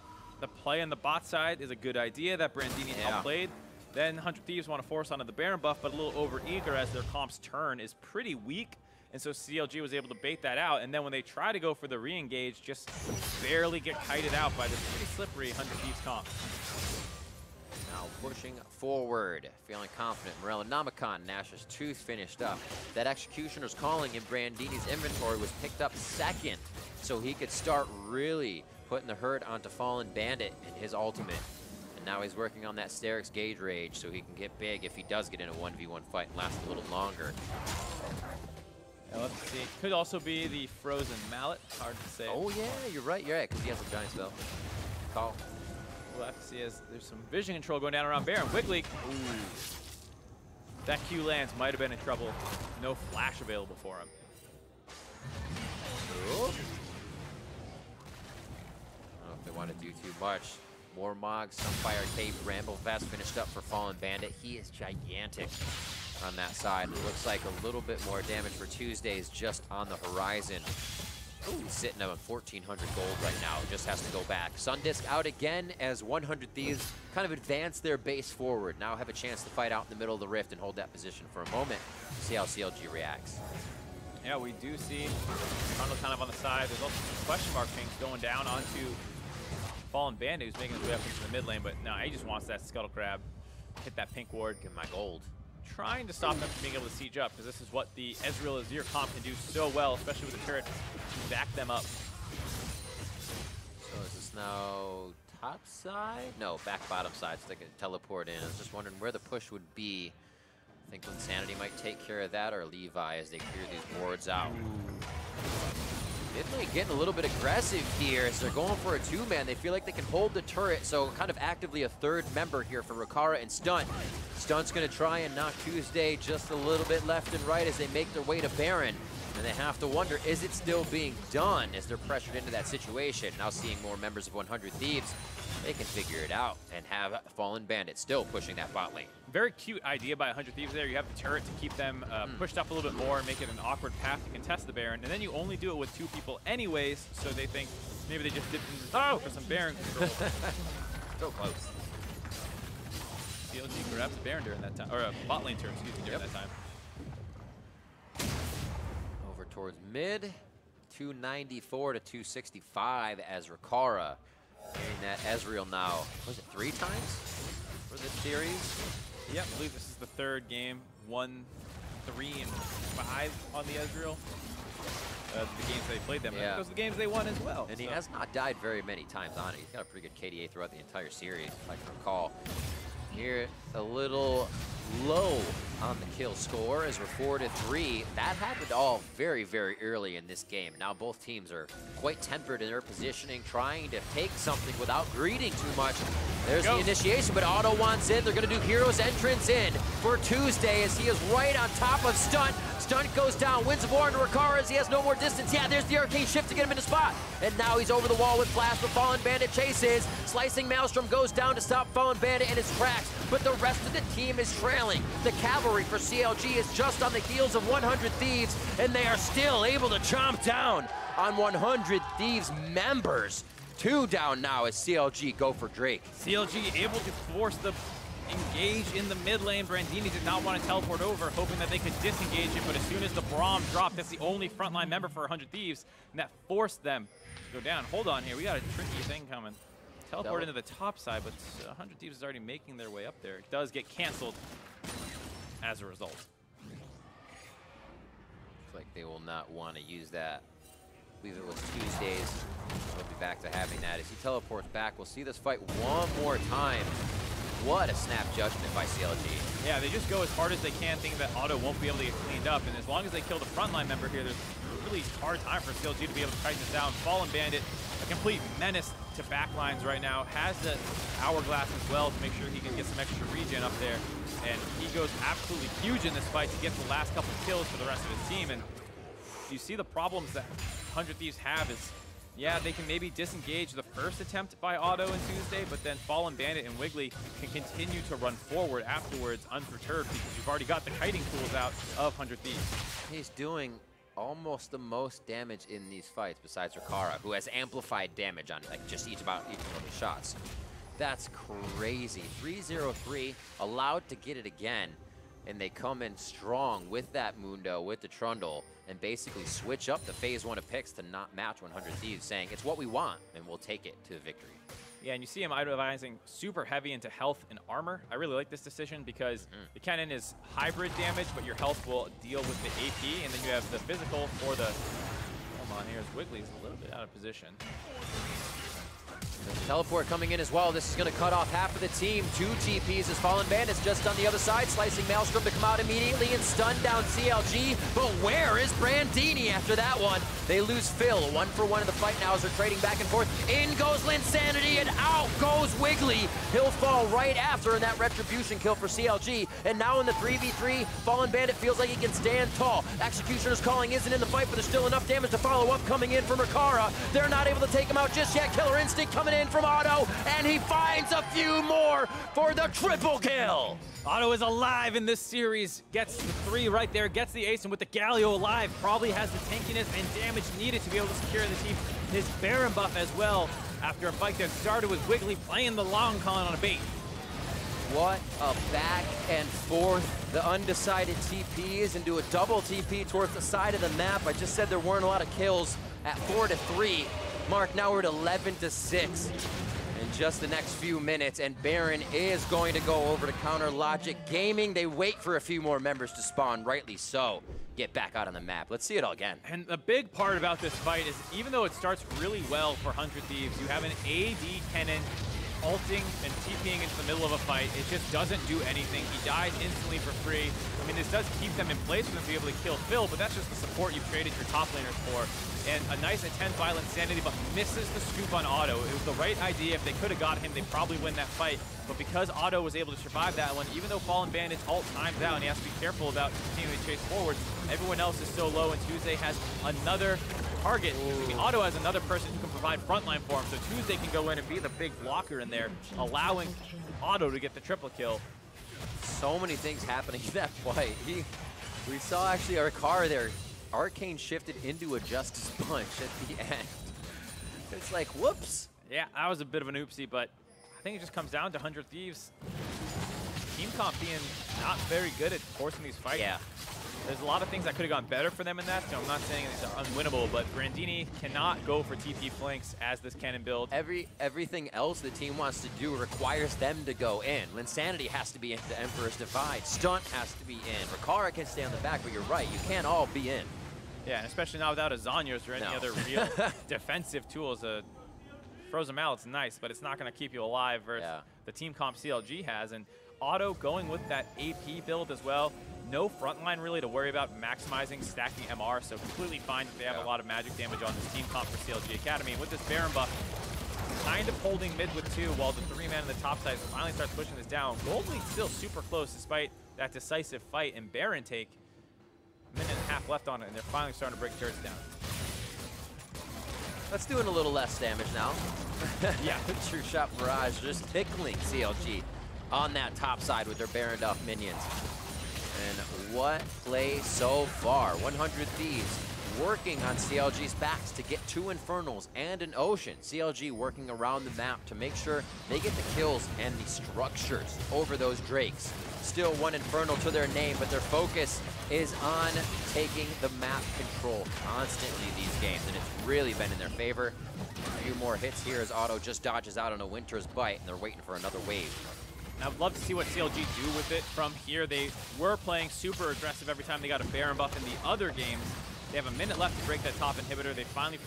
The play on the bot side is a good idea that Brandini outplayed. Then 100 Thieves want to force onto the Baron buff, but a little over-eager as their comp's turn is pretty weak. And so CLG was able to bait that out. And then when they try to go for the re-engage, just barely get kited out by this pretty slippery 100 Thieves comp. Now pushing forward, feeling confident. Morello Namicon, Nash's Tooth finished up. That Executioner's Calling in Brandini's inventory was picked up second, so he could start really putting the hurt onto Fallen Bandit in his ultimate. And now he's working on that Sterix Gauge Rage so he can get big if he does get in a 1v1 fight and last a little longer. Now let's see. Could also be the Frozen Mallet. Hard to say. Oh yeah, you're right, because he has a giant spell. Call. We'll have to see as there's some vision control going down around Baron. Wiggly. Ooh. That Q lands might have been in trouble. No flash available for him. Ooh. I don't know if they want to do too much. More Mogs, Sunfire Cave, Ramble Vest finished up for Fallen Bandit. He is gigantic on that side. It looks like a little bit more damage for Tuesdays just on the horizon. Ooh, he's sitting at 1,400 gold right now. Just has to go back. Sundisk out again as 100 Thieves kind of advance their base forward. Now have a chance to fight out in the middle of the rift and hold that position for a moment. See how CLG reacts. Yeah, we do see Arnold kind of on the side. There's also some question mark things going down onto Fallen Bandit, who's making his way up into the mid lane, but no, he just wants that Scuttle Crab. Hit that pink ward. Get my gold. Trying to stop them from being able to siege up, because this is what the Ezreal Azir comp can do so well, especially with the turret to back them up. So is this now top side? No, back bottom side, so they can teleport in. I was just wondering where the push would be. I think Insanity might take care of that, or Levi as they clear these wards out. Italy getting a little bit aggressive here as they're going for a two-man. They feel like they can hold the turret, so kind of actively a third member here for Rakara and Stunt. Stunt's going to try and knock Tuesday just a little bit left and right as they make their way to Baron. And they have to wonder, is it still being done as they're pressured into that situation? Now seeing more members of 100 Thieves, they can figure it out and have Fallen Bandit still pushing that bot lane. Very cute idea by 100 Thieves there. You have the turret to keep them pushed up a little bit more and make it an awkward path to contest the Baron. And then you only do it with 2 people anyways, so they think maybe they just didn't for some Baron control. So close. CLG grabs the Baron during that time, or a bot lane turn, excuse me, during that time. Over towards mid, 294 to 265 as Rakara. Getting that Ezreal now, was it 3 times for this series? Yep, I believe this is the 3rd game. 1, 3, and 5 on the Ezreal. The games they played them, yeah. Those are the games they won as well. And he has not died very many times on it. He's got a pretty good KDA throughout the entire series, if I can recall. Here, a little low on the kill score as we're 4-3. That happened all very, very early in this game. Now both teams are quite tempered in their positioning, trying to take something without greeding too much. There's the initiation, but Otto wants in. They're going to do Hero's Entrance in for Tuesday as he is right on top of Stunt. Stunt goes down, wins the war into Rakara as he has no more distance. Yeah, there's the arcane shift to get him in the spot. And now he's over the wall with Flash, but Fallen Bandit chases. Slicing Maelstrom goes down to stop Fallen Bandit in his tracks, but the rest of the team is trailing. The cavalry for CLG is just on the heels of 100 Thieves, and they are still able to chomp down on 100 Thieves members. 2 down now as CLG go for Drake. CLG able to force the engage in the mid lane. Brandini did not want to teleport over, hoping that they could disengage it, but as soon as the Braum dropped, that's the only frontline member for 100 Thieves, and that forced them to go down. Hold on here, we got a tricky thing coming. Teleport into the top side, but 100 Thieves is already making their way up there. It does get canceled as a result. Looks like they will not want to use that. I believe it was Tuesdays. We'll be back to having that. As he teleports back, we'll see this fight one more time. What a snap judgment by CLG. Yeah, they just go as hard as they can, thinking that Otto won't be able to get cleaned up. And as long as they kill the frontline member here, there's a really hard time for CLG to be able to tighten this down. Fallen Bandit, a complete menace to backlines right now, has the hourglass as well to make sure he can get some extra regen up there. And he goes absolutely huge in this fight to get the last couple of kills for the rest of his team. And you see the problems that 100 Thieves have is, yeah, they can maybe disengage the first attempt by Otto and Tuesday, but then Fallen Bandit and Wiggly can continue to run forward afterwards unperturbed because you've already got the kiting tools out of 100 Thieves. He's doing almost the most damage in these fights besides Rakara, who has amplified damage on like just each of his shots. That's crazy. 3-0-3, allowed to get it again. And they come in strong with that Mundo, with the Trundle, and basically switch up the phase 1 of picks to not match 100 Thieves, saying it's what we want, and we'll take it to victory. Yeah, and you see him itemizing super heavy into health and armor. I really like this decision because the cannon is hybrid damage, but your health will deal with the AP, and then you have the physical for the... Hold on, here's Wiggly's a little bit out of position. The teleport coming in as well. This is going to cut off half of the team. 2 TPs as Fallen Bandits just on the other side, slicing Maelstrom to come out immediately and stun down CLG. But where is Brandini after that one? They lose Phil. 1-for-1 in the fight now as they're trading back and forth. In goes Linsanity and out goes Wiggly. He'll fall right after in that retribution kill for CLG. And now in the 3v3, Fallen Bandit feels like he can stand tall. Executioner's calling isn't in the fight, but there's still enough damage to follow up coming in from Rikara. They're not able to take him out just yet. Killer Instinct coming in from Otto, and he finds a few more for the triple kill. Otto is alive in this series, gets the 3 right there, gets the ace, and with the Galio alive, probably has the tankiness and damage needed to be able to secure the team. His Baron buff as well, after a fight that started with Wiggly playing the long con on a bait. What a back and forth. The undecided TPs into a double TP towards the side of the map. I just said there weren't a lot of kills at 4-3. Mark, now we're at 11-6 in just the next few minutes, and Baron is going to go over to Counter Logic Gaming. They wait for a few more members to spawn, rightly so. Get back out on the map. Let's see it all again. And the big part about this fight is even though it starts really well for 100 Thieves, you have an AD cannon ulting and TPing into the middle of a fight. It just doesn't do anything. He dies instantly for free. I mean, this does keep them in place for them to be able to kill Phil, but that's just the support you've traded your top laners for. And a nice intense violent sanity, but misses the scoop on Otto. It was the right idea. If they could have got him, they'd probably win that fight. But because Otto was able to survive that one, even though Fallen Bandit's ult times out and he has to be careful about continuing to chase forward, everyone else is so low, and Tuesday has another target. I mean, Otto has another person who can provide frontline for him, so Tuesday can go in and be the big blocker in there, allowing Otto to get the triple kill. So many things happening in that fight. We saw actually our car there. Arcane shifted into a Justice Punch at the end. It's like, whoops. Yeah, that was a bit of an oopsie, but I think it just comes down to 100 Thieves. Team comp being not very good at forcing these fights. Yeah. There's a lot of things that could have gone better for them in that, so I'm not saying these are unwinnable, but Brandini cannot go for TP flanks as this cannon build. Everything else the team wants to do requires them to go in. Linsanity has to be in the Emperor's Divide. Stunt has to be in. Rikara can stay on the back, but you're right, you can't all be in. Yeah, and especially not without a Zanyos or any other real defensive tools. Frozen Mallet's nice, but it's not going to keep you alive versus the team comp CLG has. And Otto going with that AP build as well. No frontline really to worry about maximizing stacking MR, so completely fine if they have a lot of magic damage on this team comp for CLG Academy. And with this Baron buff, kind of holding mid with 2 while the 3-man in the top side finally starts pushing this down. Gold League's still super close despite that decisive fight, and Baron take a minute and a half left on it, and they're finally starting to break turrets down. That's doing a little less damage now. Yeah, True Shot Barrage just tickling CLG on that top side with their Baron Duff minions. And what play so far? 100 Thieves working on CLG's backs to get 2 Infernals and an Ocean. CLG working around the map to make sure they get the kills and the structures over those Drakes. Still 1 Infernal to their name, but their focus is on taking the map control constantly these games, and it's really been in their favor. A few more hits here as Otto just dodges out on a Winter's Bite, and they're waiting for another wave. And I would love to see what CLG do with it from here. They were playing super aggressive every time they got a Baron buff in the other games. They have a minute left to break that top inhibitor. They finally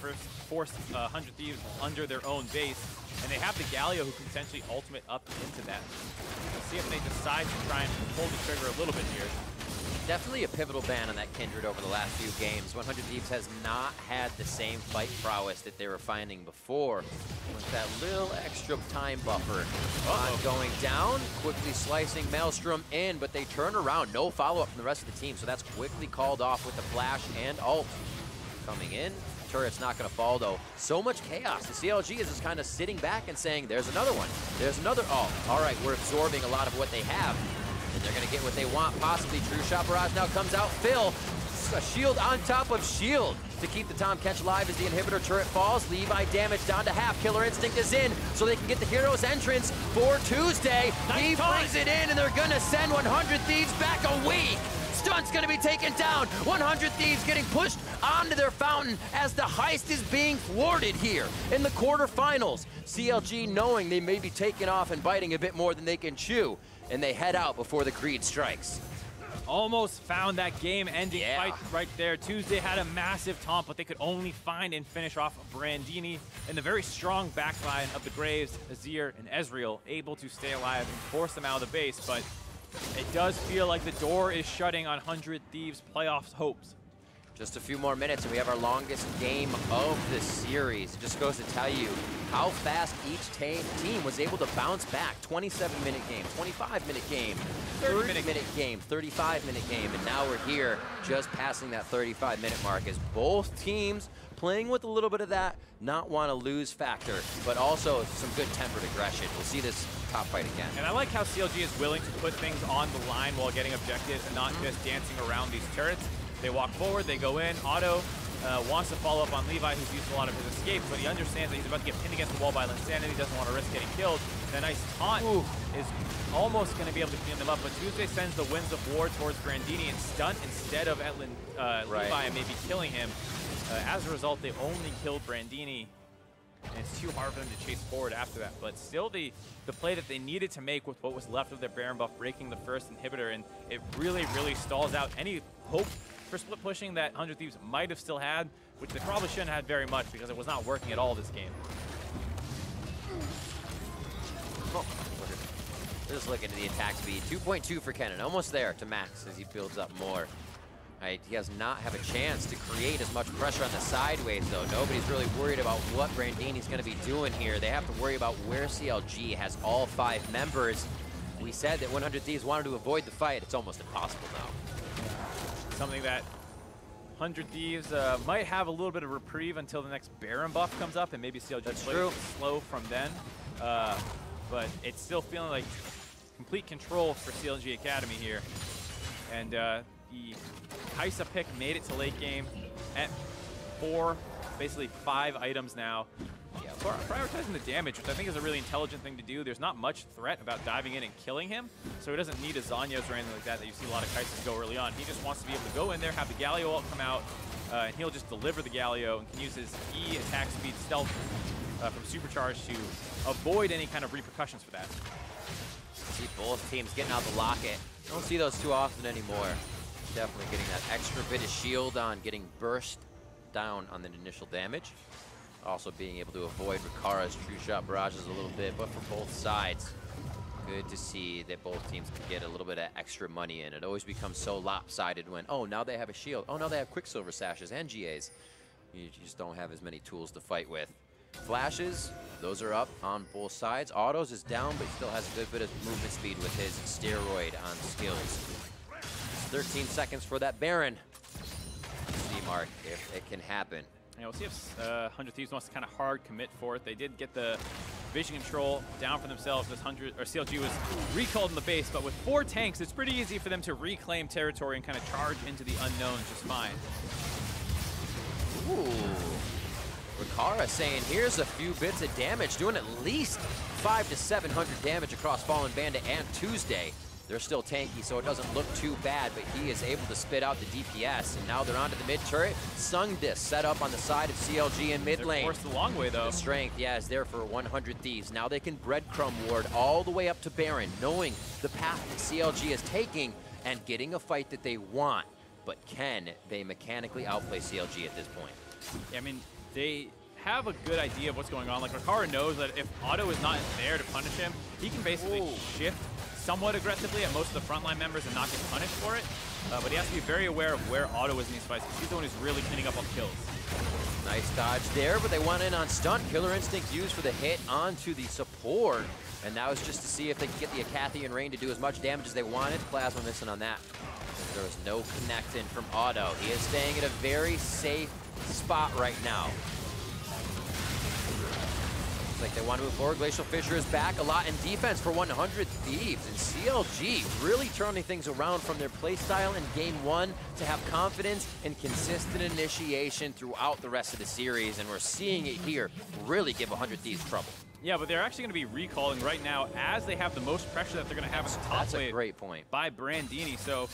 forced 100 Thieves under their own base, and they have the Galio who can potentially ultimate up into that. We'll see if they decide to try and pull the trigger a little bit here. Definitely a pivotal ban on that Kindred over the last few games. 100 Thieves has not had the same fight prowess that they were finding before, with that little extra time buffer going down, quickly slicing Maelstrom in, but they turn around. No follow-up from the rest of the team, so that's quickly called off with the flash and ult. Coming in, turret's not going to fall, though. So much chaos. The CLG is just kind of sitting back and saying, there's another one. There's another. Oh, all right, we're absorbing a lot of what they have. And they're going to get what they want, possibly. True Shot Barrage now comes out. Phil, a shield on top of shield to keep the Tom Catch alive as the inhibitor turret falls. Levi damage down to half. Killer Instinct is in, so they can get the hero's entrance for Tuesday. He brings it in, and they're going to send 100 Thieves back a week. Stunt's going to be taken down. 100 Thieves getting pushed onto their fountain as the heist is being thwarted here in the quarterfinals. CLG knowing they may be taking off and biting a bit more than they can chew, and they head out before the Creed strikes. Almost found that game-ending fight right there. Tuesday had a massive taunt, but they could only find and finish off Brandini and the very strong backline of the Graves, Azir, and Ezreal, able to stay alive and force them out of the base. But it does feel like the door is shutting on 100 Thieves' playoffs hopes. Just a few more minutes and we have our longest game of the series. It just goes to tell you how fast each team was able to bounce back. 27-minute game, 25-minute game, 30-minute game, 35-minute game, and now we're here just passing that 35-minute mark as both teams playing with a little bit of that not want to lose factor, but also some good tempered aggression. We'll see this top fight again. And I like how CLG is willing to put things on the line while getting objectives and not just dancing around these turrets. They walk forward, they go in. Otto wants to follow up on Levi, who's used a lot of his escapes, but he understands that he's about to get pinned against the wall by Linsanity. He doesn't want to risk getting killed. And a nice taunt is almost going to be able to clean them up, but Tuesday sends the Winds of War towards Brandini and Stunt instead of Levi and maybe killing him. As a result, they only killed Brandini, and it's too hard for them to chase forward after that. But still the play that they needed to make with what was left of their Baron buff, breaking the first inhibitor, and it really, really stalls out any hope for split pushing that 100 Thieves might have still had, which they probably shouldn't have had very much because it was not working at all this game. Oh, just looking at the attack speed. 2.2 for Kennen, almost there to max as he builds up more. Right, he does not have a chance to create as much pressure on the sideways, though. Nobody's really worried about what Brandini's going to be doing here. They have to worry about where CLG has all 5 members. We said that 100 Thieves wanted to avoid the fight. It's almost impossible now. Something that 100 Thieves might have a little bit of reprieve until the next Baron buff comes up, and maybe CLG plays slow from then. But it's still feeling like complete control for CLG Academy here. And the Kaisa pick made it to late game at 4, basically 5 items now. Yeah, prioritizing the damage, which I think is a really intelligent thing to do. There's not much threat about diving in and killing him, so he doesn't need a Zanyos or anything like that you see a lot of Kaisas go early on. He just wants to be able to go in there, have the Galio ult come out, and he'll just deliver the Galio and can use his E attack speed stealth from Supercharge to avoid any kind of repercussions for that. See both teams getting out the locket. Don't see those too often anymore. Definitely getting that extra bit of shield on, getting burst down on the initial damage. Also being able to avoid Rikara's true shot barrages a little bit, but for both sides, good to see that both teams can get a little bit of extra money in. It always becomes so lopsided when, oh, now they have a shield. Oh, now they have Quicksilver Sashes and GAs. You just don't have as many tools to fight with. Flashes, those are up on both sides. Autos is down, but still has a good bit of movement speed with his steroid on skills. 13 seconds for that Baron. See, Mark, if it can happen. Yeah, we'll see if 100 Thieves wants to kind of hard commit for it. They did get the vision control down for themselves. This CLG was recalled in the base, but with 4 tanks, it's pretty easy for them to reclaim territory and kind of charge into the unknown just fine. Ooh. Rikara saying, here's a few bits of damage, doing at least 500 to 700 damage across Fallen Bandit and Tuesday. They're still tanky, so it doesn't look too bad, but he is able to spit out the DPS, and now they're onto the mid turret. Sungdis set up on the side of CLG in mid lane. They're forced the long way, though. The strength, yeah, is there for 100 Thieves. Now they can breadcrumb ward all the way up to Baron, knowing the path that CLG is taking and getting a fight that they want. But can they mechanically outplay CLG at this point? Yeah, I mean, they have a good idea of what's going on. Like, Rikara knows that if Otto is not there to punish him, he can basically shift somewhat aggressively at most of the frontline members and not get punished for it. But he has to be very aware of where Otto is in these fights, because he's the one who's really cleaning up on kills. Nice dodge there, but they want in on Stunt. Killer Instinct used for the hit onto the support. And now it's just to see if they can get the Acathian Rain to do as much damage as they wanted. Plasma missing on that. There was no connecting from Otto. He is staying at a very safe spot right now. like they want to move forward. Glacial Fissure is back a lot in defense for 100 Thieves. And CLG really turning things around from their playstyle in Game 1 to have confidence and consistent initiation throughout the rest of the series. And we're seeing it here really give 100 Thieves trouble. Yeah, but they're actually going to be recalling right now as they have the most pressure that they're going to have in the top That's wave. a great point. By Brandini. So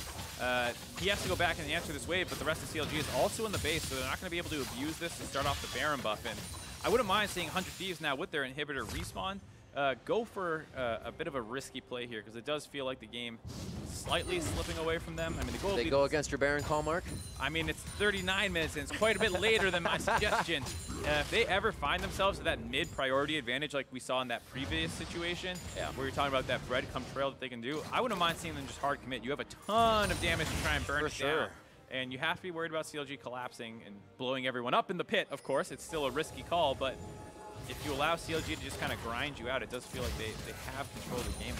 he has to go back and answer this wave, but the rest of CLG is also in the base, so they're not going to be able to abuse this and start off the Baron buff. And I wouldn't mind seeing 100 Thieves now with their inhibitor respawn. Go for a bit of a risky play here, because it does feel like the game slightly slipping away from them. I mean, the goal. They go against your Baron call, Mark? I mean, it's 39 minutes, and it's quite a bit later than my suggestion. If they ever find themselves at that mid-priority advantage like we saw in that previous situation, where you're talking about that breadcrumb trail that they can do, I wouldn't mind seeing them just hard commit. You have a ton of damage to try and burn it down. And you have to be worried about CLG collapsing and blowing everyone up in the pit, of course. It's still a risky call, but if you allow CLG to just kind of grind you out, it does feel like they have control of the game.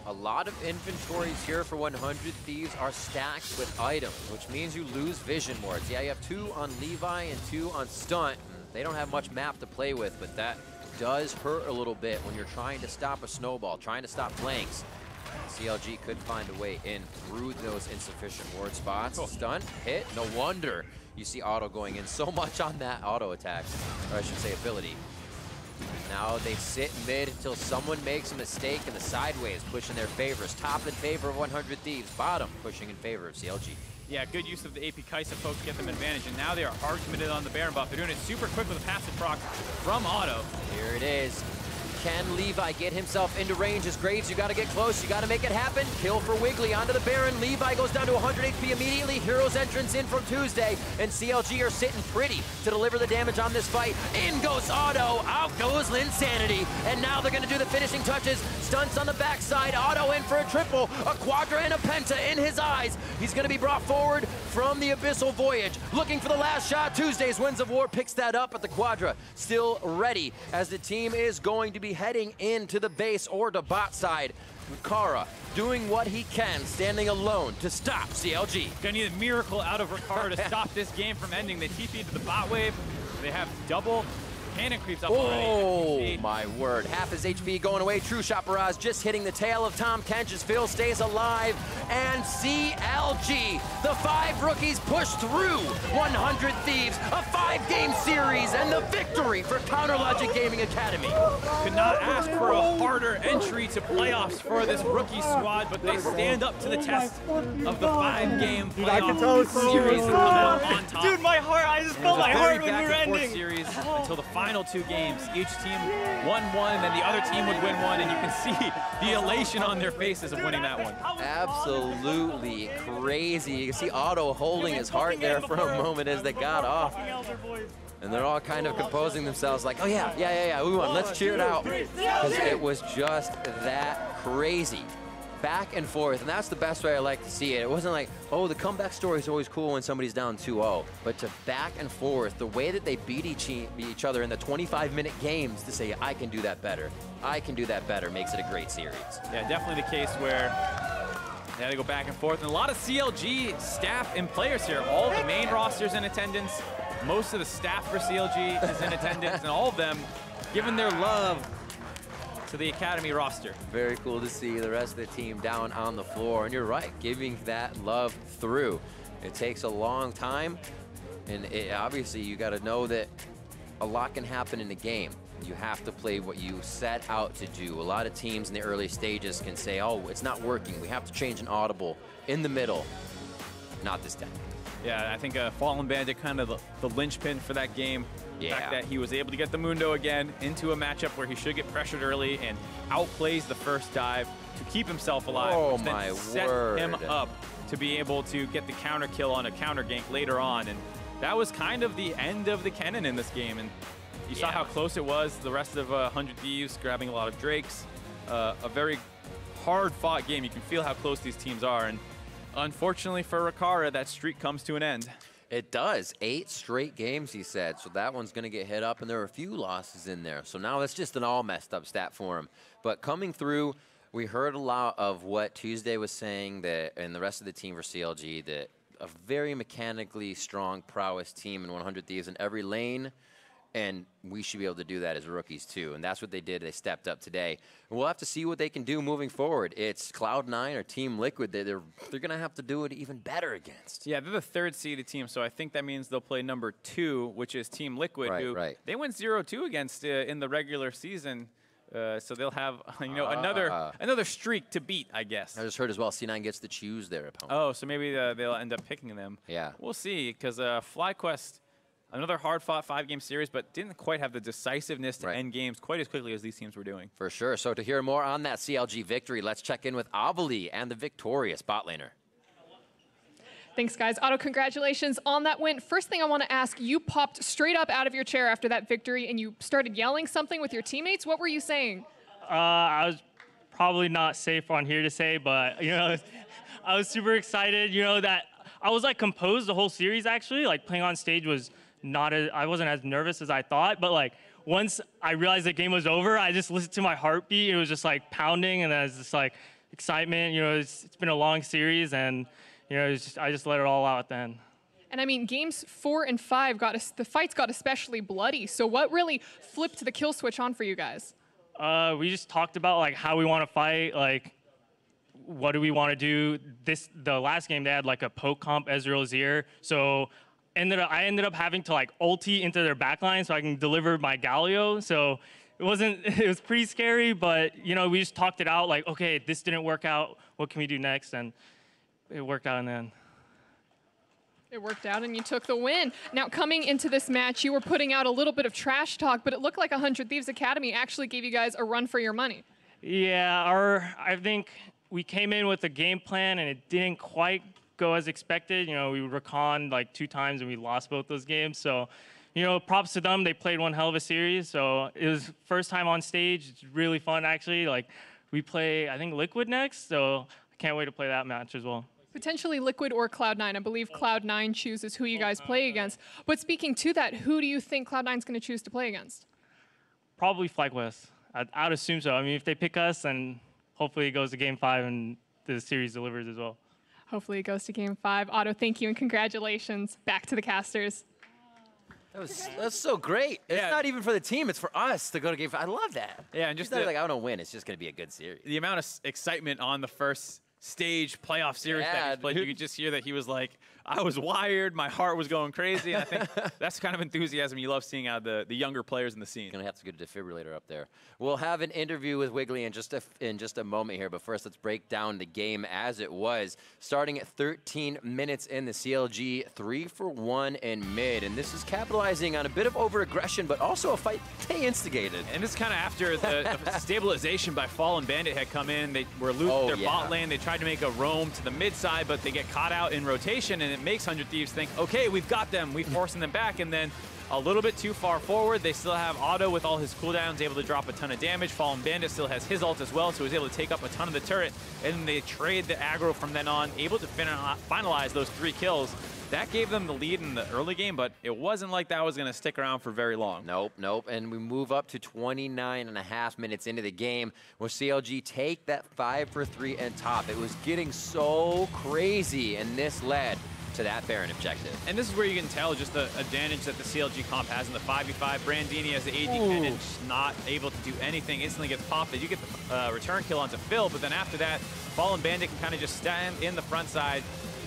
A lot of inventories here for 100 Thieves are stacked with items, which means you lose vision wards. Yeah, you have 2 on Levi and 2 on Stunt. They don't have much map to play with, but that does hurt a little bit when you're trying to stop a snowball, trying to stop flanks. CLG could find a way in through those insufficient ward spots. Stunt, hit, no wonder you see Auto going in so much on that auto attack, or I should say ability. Now they sit mid until someone makes a mistake, and the sideways push in their favors. Top in favor of 100 Thieves, bottom pushing in favor of CLG. Yeah, good use of the AP Kaisa poke to get them advantage, and now they are hard committed on the Baron buff. They're doing it super quick with a passive proc from Auto. Here it is. Can Levi get himself into range? As Graves, you got to get close. You got to make it happen. Kill for Wiggly onto the Baron. Levi goes down to 100 HP immediately. Hero's entrance in from Tuesday, and CLG are sitting pretty to deliver the damage on this fight. In goes Auto. Out goes Linsanity. And now they're going to do the finishing touches. Stunts on the backside. Auto in for a triple. A quadra and a penta in his eyes. He's going to be brought forward from the Abyssal Voyage. Looking for the last shot. Tuesday's Winds of War picks that up, but the quadra still ready as the team is going to be heading into the base or the bot side. Rikara doing what he can, standing alone to stop CLG. Gonna need a miracle out of Rikara to stop this game from ending. They TP into the bot wave. They have double cannon creeps up already. Oh my word, half his HP going away. True Shot Barrage just hitting the tail of Tom Kench as Phil stays alive. And CLG, the 5 rookies push through 100 Thieves, a 5-game series, and the victory for CLG Gaming Academy. Could not ask for a harder entry to playoffs for this rookie squad, but they stand up to the test of the 5-game playoff series and come out on top. Dude, my heart, I just felt my heart when we were ending. Series until the final 2 games. Each team won one, then the other team would win one, and you can see the elation on their faces of winning that one. Absolutely crazy. You can see Otto holding his heart there for a moment as they got off. And they're all kind of composing themselves like, oh yeah, we won, let's cheer it out. Because it was just that crazy. Back and forth, and that's the best way I like to see it. It wasn't like, oh, the comeback story is always cool when somebody's down 2-0, but to back and forth, the way that they beat each other in the 25-minute games to say, I can do that better, makes it a great series. Yeah, definitely the case where they go back and forth, and a lot of CLG staff and players here. All the main rosters in attendance, most of the staff for CLG is in attendance, and all of them giving their love to the Academy roster. Very cool to see the rest of the team down on the floor, and you're right, giving that love through. It takes a long time, and obviously you got to know that a lot can happen in the game. You have to play what you set out to do. A lot of teams in the early stages can say, oh, it's not working, we have to change an audible in the middle. Not this time. Yeah, I think Fallen Bandit kind of the linchpin for that game. The fact that he was able to get the Mundo again into a matchup where he should get pressured early and outplays the first dive to keep himself alive, which then set him up to be able to get the counter kill on a counter gank later on. And that was kind of the end of the Kennen in this game. And you saw how close it was. The rest of 100 Thieves grabbing a lot of Drakes. A very hard-fought game. You can feel how close these teams are. And unfortunately for Rikara, that streak comes to an end. It does. 8 straight games, he said. So that one's going to get hit up, and there are a few losses in there. So now that's just an all messed up stat for him. But coming through, we heard a lot of what Tuesday was saying, that, and the rest of the team for CLG, that a very mechanically strong prowess team in 100 Thieves in every lane, And we should be able to do that as rookies too. And that's what they did. They stepped up today. And we'll have to see what they can do moving forward. It's Cloud9 or Team Liquid. They're going to have to do it even better against. Yeah, they're the third seeded team, so I think that means they'll play number 2, which is Team Liquid, who they went 0-2 against in the regular season. So they'll have another streak to beat, I guess. I just heard as well C9 gets to choose their opponent. Oh, so maybe they'll end up picking them. Yeah. We'll see, because FlyQuest, another hard-fought 5-game series, but didn't quite have the decisiveness to end games quite as quickly as these teams were doing. For sure. So to hear more on that CLG victory, let's check in with Avali and the victorious bot laner. Thanks, guys. Otto, congratulations on that win. First thing I want to ask, you popped straight up out of your chair after that victory, and you started yelling something with your teammates. What were you saying? I was probably not safe on here to say, but, you know, I was super excited. You know, that I was, like, composed the whole series, actually. Like, playing on stage was I wasn't as nervous as I thought, but like once I realized the game was over, I just listened to my heartbeat. It was just like pounding, and then it's just like excitement. You know, it's been a long series, and you know, I just let it all out then. And I mean, games 4 and 5 the fights got especially bloody. So what really flipped the kill switch on for you guys? We just talked about like how we want to fight, like what do we want to do. The last game they had like a poke comp Ezreal Zir, so I ended up having to like ulti into their backline so I can deliver my Galio. So it was pretty scary, but you know, we just talked it out like, okay, this didn't work out. What can we do next? And it worked out in the end. It worked out and you took the win. Now coming into this match, you were putting out a little bit of trash talk, but it looked like 100 Thieves Academy actually gave you guys a run for your money. Yeah, I think we came in with a game plan and it didn't quite go as expected. You know, we reconned like 2 times and we lost both those games. So, you know, props to them. They played one hell of a series. So it was first time on stage. It's really fun, actually. Like, we play, I think, Liquid next. So I can't wait to play that match as well. Potentially Liquid or Cloud9. I believe Cloud9 chooses who you guys play against. But speaking to that, who do you think Cloud9's going to choose to play against? Probably FlyQuest. I'd assume so. I mean, if they pick us, then hopefully it goes to Game 5 and the series delivers as well. Hopefully it goes to Game 5. Otto, thank you and congratulations. Back to the casters. That's so great. It's not even for the team. It's for us to go to Game 5. I love that. Yeah, and just like I don't win. It's just going to be a good series. The amount of excitement on the first stage playoff series that he's played, you could just hear that he was like, I was wired, my heart was going crazy, and I think that's kind of enthusiasm you love seeing out of the younger players in the scene. Gonna have to get a defibrillator up there. We'll have an interview with Wiggly in just a moment here, but first let's break down the game as it was. Starting at 13 minutes in, the CLG 3-for-1 in mid, and this is capitalizing on a bit of over-aggression, but also a fight they instigated. And this is kind of after the stabilization by Fallen Bandit had come in. They were losing their bot lane. They tried to make a roam to the mid side, but they get caught out in rotation, and it makes 100 Thieves think, okay, we've got them. We're forcing them back, and then a little bit too far forward. They still have Otto with all his cooldowns, able to drop a ton of damage. Fallen Bandit still has his ult as well, so he's able to take up a ton of the turret, and they trade the aggro from then on, able to finalize those 3 kills. That gave them the lead in the early game, but it wasn't like that was going to stick around for very long. Nope. And we move up to 29.5 minutes into the game where CLG take that 5-for-3 and top. It was getting so crazy, and this led to that Baron objective. And this is where you can tell just the advantage that the CLG comp has in the 5v5. Brandini as the AD pendant, not able to do anything, instantly gets popped. They do get the return kill onto Phil, but then after that, Fallen Bandit can kind of just stand in the front side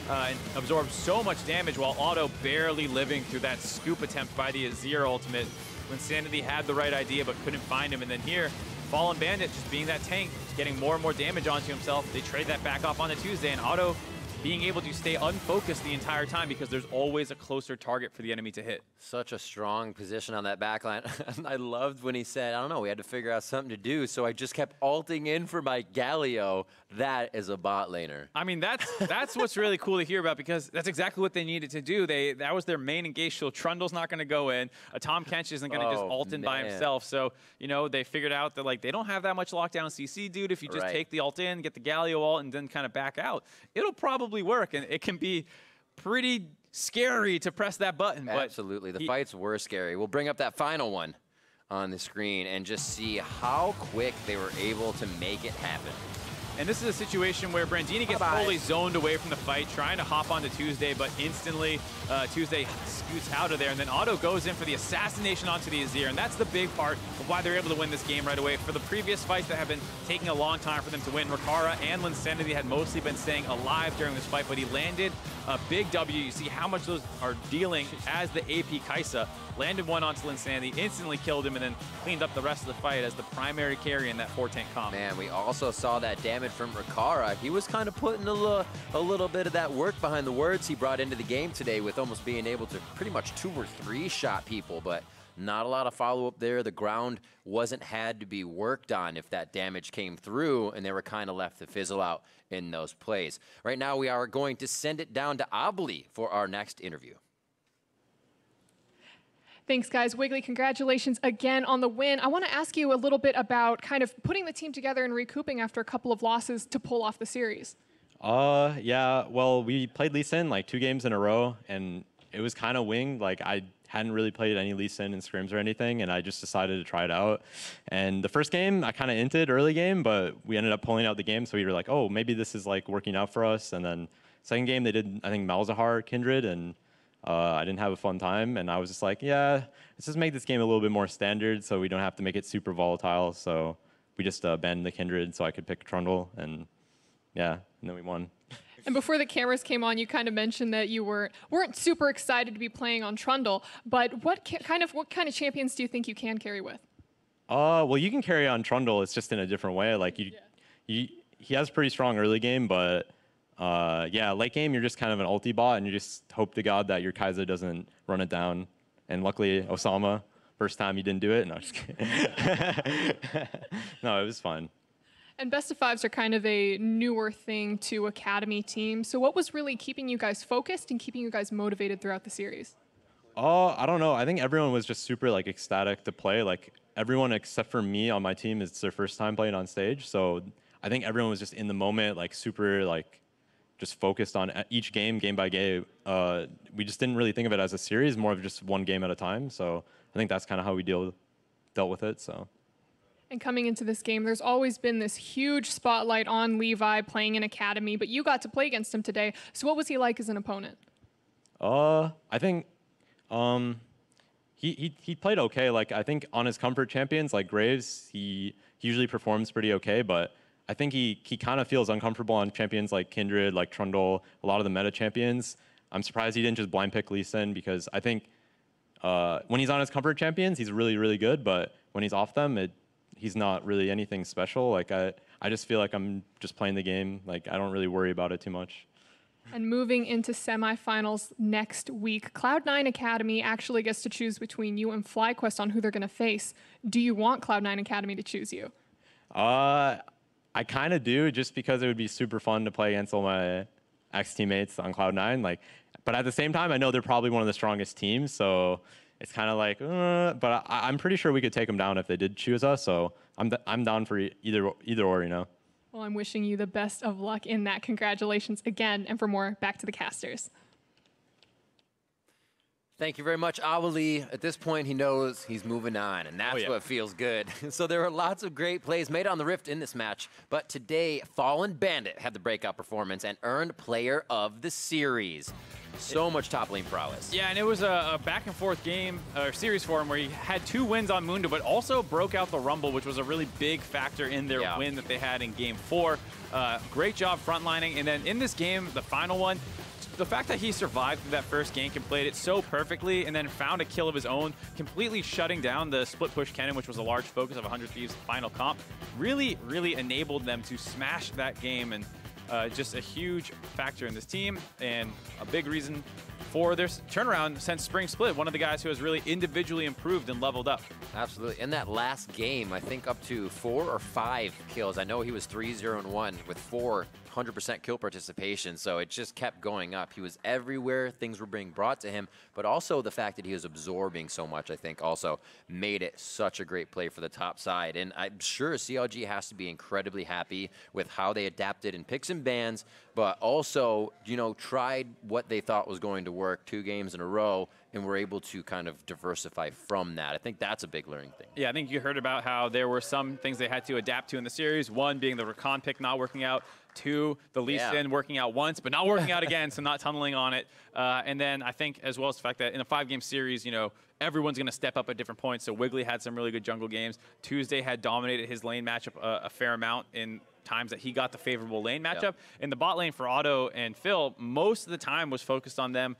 and absorb so much damage while Otto barely living through that scoop attempt by the Azir ultimate when Sanity had the right idea but couldn't find him. And then here, Fallen Bandit just being that tank, getting more and more damage onto himself. They trade that back off on the Tuesday, and Otto being able to stay unfocused the entire time because there's always a closer target for the enemy to hit. Such a strong position on that backline. I loved when he said, I don't know, we had to figure out something to do, so I just kept ulting in for my Galio. That is a bot laner. I mean, that's what's really cool to hear about, because that's exactly what they needed to do. That was their main engage, so Trundle's not going to go in. Tom Kench isn't going to just ult in by himself. So, you know, they figured out that, like, they don't have that much lockdown CC, dude. If you just take the ult in, get the Galio ult, and then kind of back out, it'll probably work, and it can be pretty scary to press that button. Absolutely. The fights were scary. We'll bring up that final one on the screen and just see how quick they were able to make it happen. And this is a situation where Brandini gets totally zoned away from the fight, trying to hop onto Tuesday, but instantly Tuesday scoots out of there. And then Otto goes in for the assassination onto the Azir. And that's the big part of why they're able to win this game right away. For the previous fights that have been taking a long time for them to win, Rikara and Linsanity had mostly been staying alive during this fight, but he landed a big W. You see how much those are dealing as the AP Kaisa. Landed one onto Linsanity, instantly killed him, and then cleaned up the rest of the fight as the primary carry in that 4-tank comp. Man, we also saw that damage from Rikara. He was kind of putting a little bit of that work behind the words he brought into the game today, with almost being able to pretty much 2 or 3 shot people, but not a lot of follow-up there. The ground wasn't had to be worked on if that damage came through, and they were kind of left to fizzle out in those plays. Right now, we are going to send it down to Obli for our next interview. Thanks, guys. Wiggly, congratulations again on the win. I want to ask you a little bit about kind of putting the team together and recouping after a couple of losses to pull off the series. Yeah, well, we played Lee Sin like 2 games in a row, and it was kind of winged. Like, I hadn't really played any Lee Sin in scrims or anything, and I just decided to try it out. And the first game, I kind of inted early game, but we ended up pulling out the game, so we were like, oh, maybe this is like working out for us. And then second game, they did, I think, Malzahar Kindred, and I didn't have a fun time, and I was just like, yeah, let's just make this game a little bit more standard so we don't have to make it super volatile. So we just banned the Kindred so I could pick Trundle, and yeah, and then we won. And before the cameras came on, you kind of mentioned that you weren't super excited to be playing on Trundle, but what kind of champions do you think you can carry with? Well, you can carry on Trundle. It's just in a different way. Like he has a pretty strong early game, but yeah, late game, you're just kind of an ulti bot, and you just hope to God that your Kaiser doesn't run it down. And luckily, Osama, first time he didn't do it. No, just kidding. No, it was fun. And best of fives are kind of a newer thing to Academy teams. So what was really keeping you guys focused and keeping you guys motivated throughout the series? I don't know. I think everyone was just super like ecstatic to play. Like everyone except for me on my team, it's their first time playing on stage. So I think everyone was just in the moment, like super like just focused on each game, game by game. We just didn't really think of it as a series, more of just one game at a time. So I think that's kind of how we dealt with it. So. And coming into this game, there's always been this huge spotlight on Levi playing in Academy, but you got to play against him today. So what was he like as an opponent? I think he played okay. Like I think on his comfort champions like Graves, he usually performs pretty okay, but I think he kind of feels uncomfortable on champions like Kindred, like Trundle, a lot of the meta champions. I'm surprised he didn't just blind pick Lee Sin, because I think when he's on his comfort champions, he's really, really good, but when he's off them, he's not really anything special. Like I just feel like I'm just playing the game. Like I don't really worry about it too much. And moving into semifinals next week, Cloud9 Academy actually gets to choose between you and FlyQuest on who they're going to face. Do you want Cloud9 Academy to choose you? I kind of do, just because it would be super fun to play against all my ex-teammates on Cloud9. Like, but at the same time, I know they're probably one of the strongest teams, so it's kind of like, but I'm pretty sure we could take them down if they did choose us. So I'm down for either or, you know. Well, I'm wishing you the best of luck in that. Congratulations again, and for more, back to the casters. Thank you very much, Awali. At this point, he knows he's moving on, and that's what feels good. So there were lots of great plays made on the Rift in this match, but today, Fallen Bandit had the breakout performance and earned Player of the Series. So much top lane prowess. Yeah, and it was a back-and-forth game, or series for him, where he had 2 wins on Mundo, but also broke out the Rumble, which was a really big factor in their win that they had in Game 4. Great job frontlining, and then in this game, the final one, the fact that he survived that first gank and played it so perfectly and then found a kill of his own, completely shutting down the split push cannon, which was a large focus of 100 Thieves' final comp, really, really enabled them to smash that game, and just a huge factor in this team and a big reason for their turnaround since Spring Split, one of the guys who has really individually improved and leveled up. Absolutely. In that last game, I think up to 4 or 5 kills. I know he was 3-0-1 with 400% kill participation, so it just kept going up. He was everywhere. Things were being brought to him, but also the fact that he was absorbing so much, I think, also made it such a great play for the top side. And I'm sure CLG has to be incredibly happy with how they adapted in picks and bans, but also, you know, tried what they thought was going to work 2 games in a row and we're able to kind of diversify from that. I think that's a big learning thing. Yeah, I think you heard about how there were some things they had to adapt to in the series. One being the recon pick not working out. Two, the Lee Sin working out once, but not working out again, so not tunneling on it. And then I think as well as the fact that in a 5-game series, you know, everyone's going to step up at different points. So Wiggly had some really good jungle games. Tuesday had dominated his lane matchup a fair amount in times that he got the favorable lane matchup. In the bot lane for Otto and Phil, most of the time was focused on them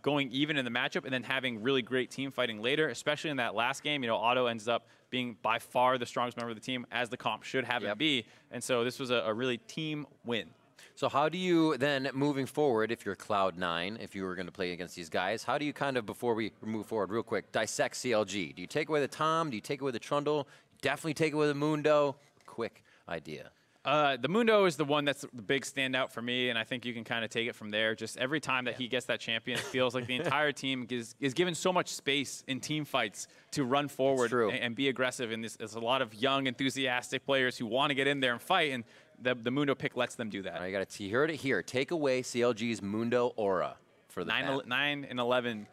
going even in the matchup and then having really great team fighting later, especially in that last game. You know, Otto ends up being by far the strongest member of the team, as the comp should have it be. And so this was a really team win. So how do you then, moving forward, if you're Cloud9, if you were going to play against these guys, how do you kind of, before we move forward real quick, dissect CLG? Do you take away the Tom? Do you take away the Trundle? Definitely take away the Mundo? Quick idea. The Mundo is the one that's the big standout for me, and I think you can kind of take it from there. Just every time that he gets that champion, it feels like the entire team is given so much space in team fights to run forward and be aggressive. And there's a lot of young, enthusiastic players who want to get in there and fight, and the Mundo pick lets them do that. You got to hear it here. Take away CLG's Mundo aura for the 9 and 11.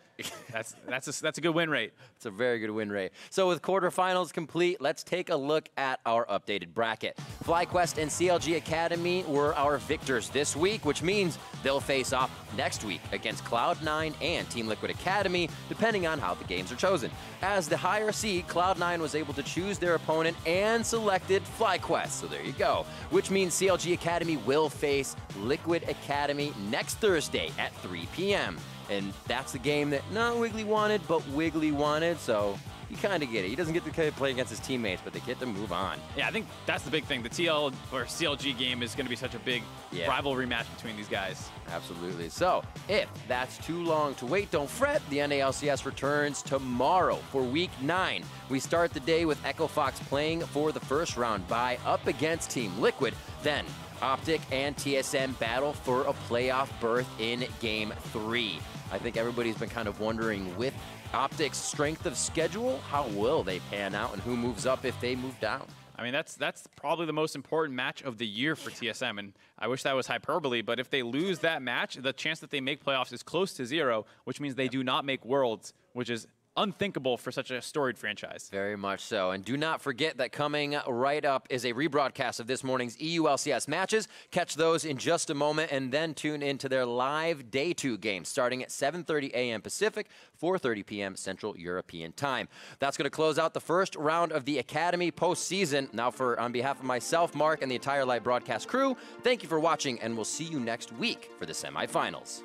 That's a good win rate. It's a very good win rate. So with quarterfinals complete, let's take a look at our updated bracket. FlyQuest and CLG Academy were our victors this week, which means they'll face off next week against Cloud9 and Team Liquid Academy, depending on how the games are chosen. As the higher seed, Cloud9 was able to choose their opponent and selected FlyQuest. So there you go. Which means CLG Academy will face Liquid Academy next Thursday at 3 p.m. And that's the game that not Wiggly wanted, but Wiggly wanted, so you kind of get it. He doesn't get to play against his teammates, but they get to move on. Yeah, I think that's the big thing. The TL or CLG game is going to be such a big rivalry match between these guys. Absolutely. So if that's too long to wait, don't fret. The NALCS returns tomorrow for Week 9. We start the day with Echo Fox playing for the first round bye up against Team Liquid. Then Optic and TSM battle for a playoff berth in Game 3. I think everybody's been kind of wondering, with Optic's strength of schedule, how will they pan out and who moves up if they move down? I mean, that's probably the most important match of the year for TSM, and I wish that was hyperbole, but if they lose that match, the chance that they make playoffs is close to 0, which means they do not make Worlds, which is unthinkable for such a storied franchise. Very much so. And do not forget that coming right up is a rebroadcast of this morning's EU LCS matches. Catch those in just a moment and then tune into their live Day 2 game starting at 7:30 a.m. Pacific, 4:30 p.m. Central European Time. That's going to close out the first round of the Academy postseason. Now, on behalf of myself, Mark, and the entire live broadcast crew, thank you for watching, and we'll see you next week for the semifinals.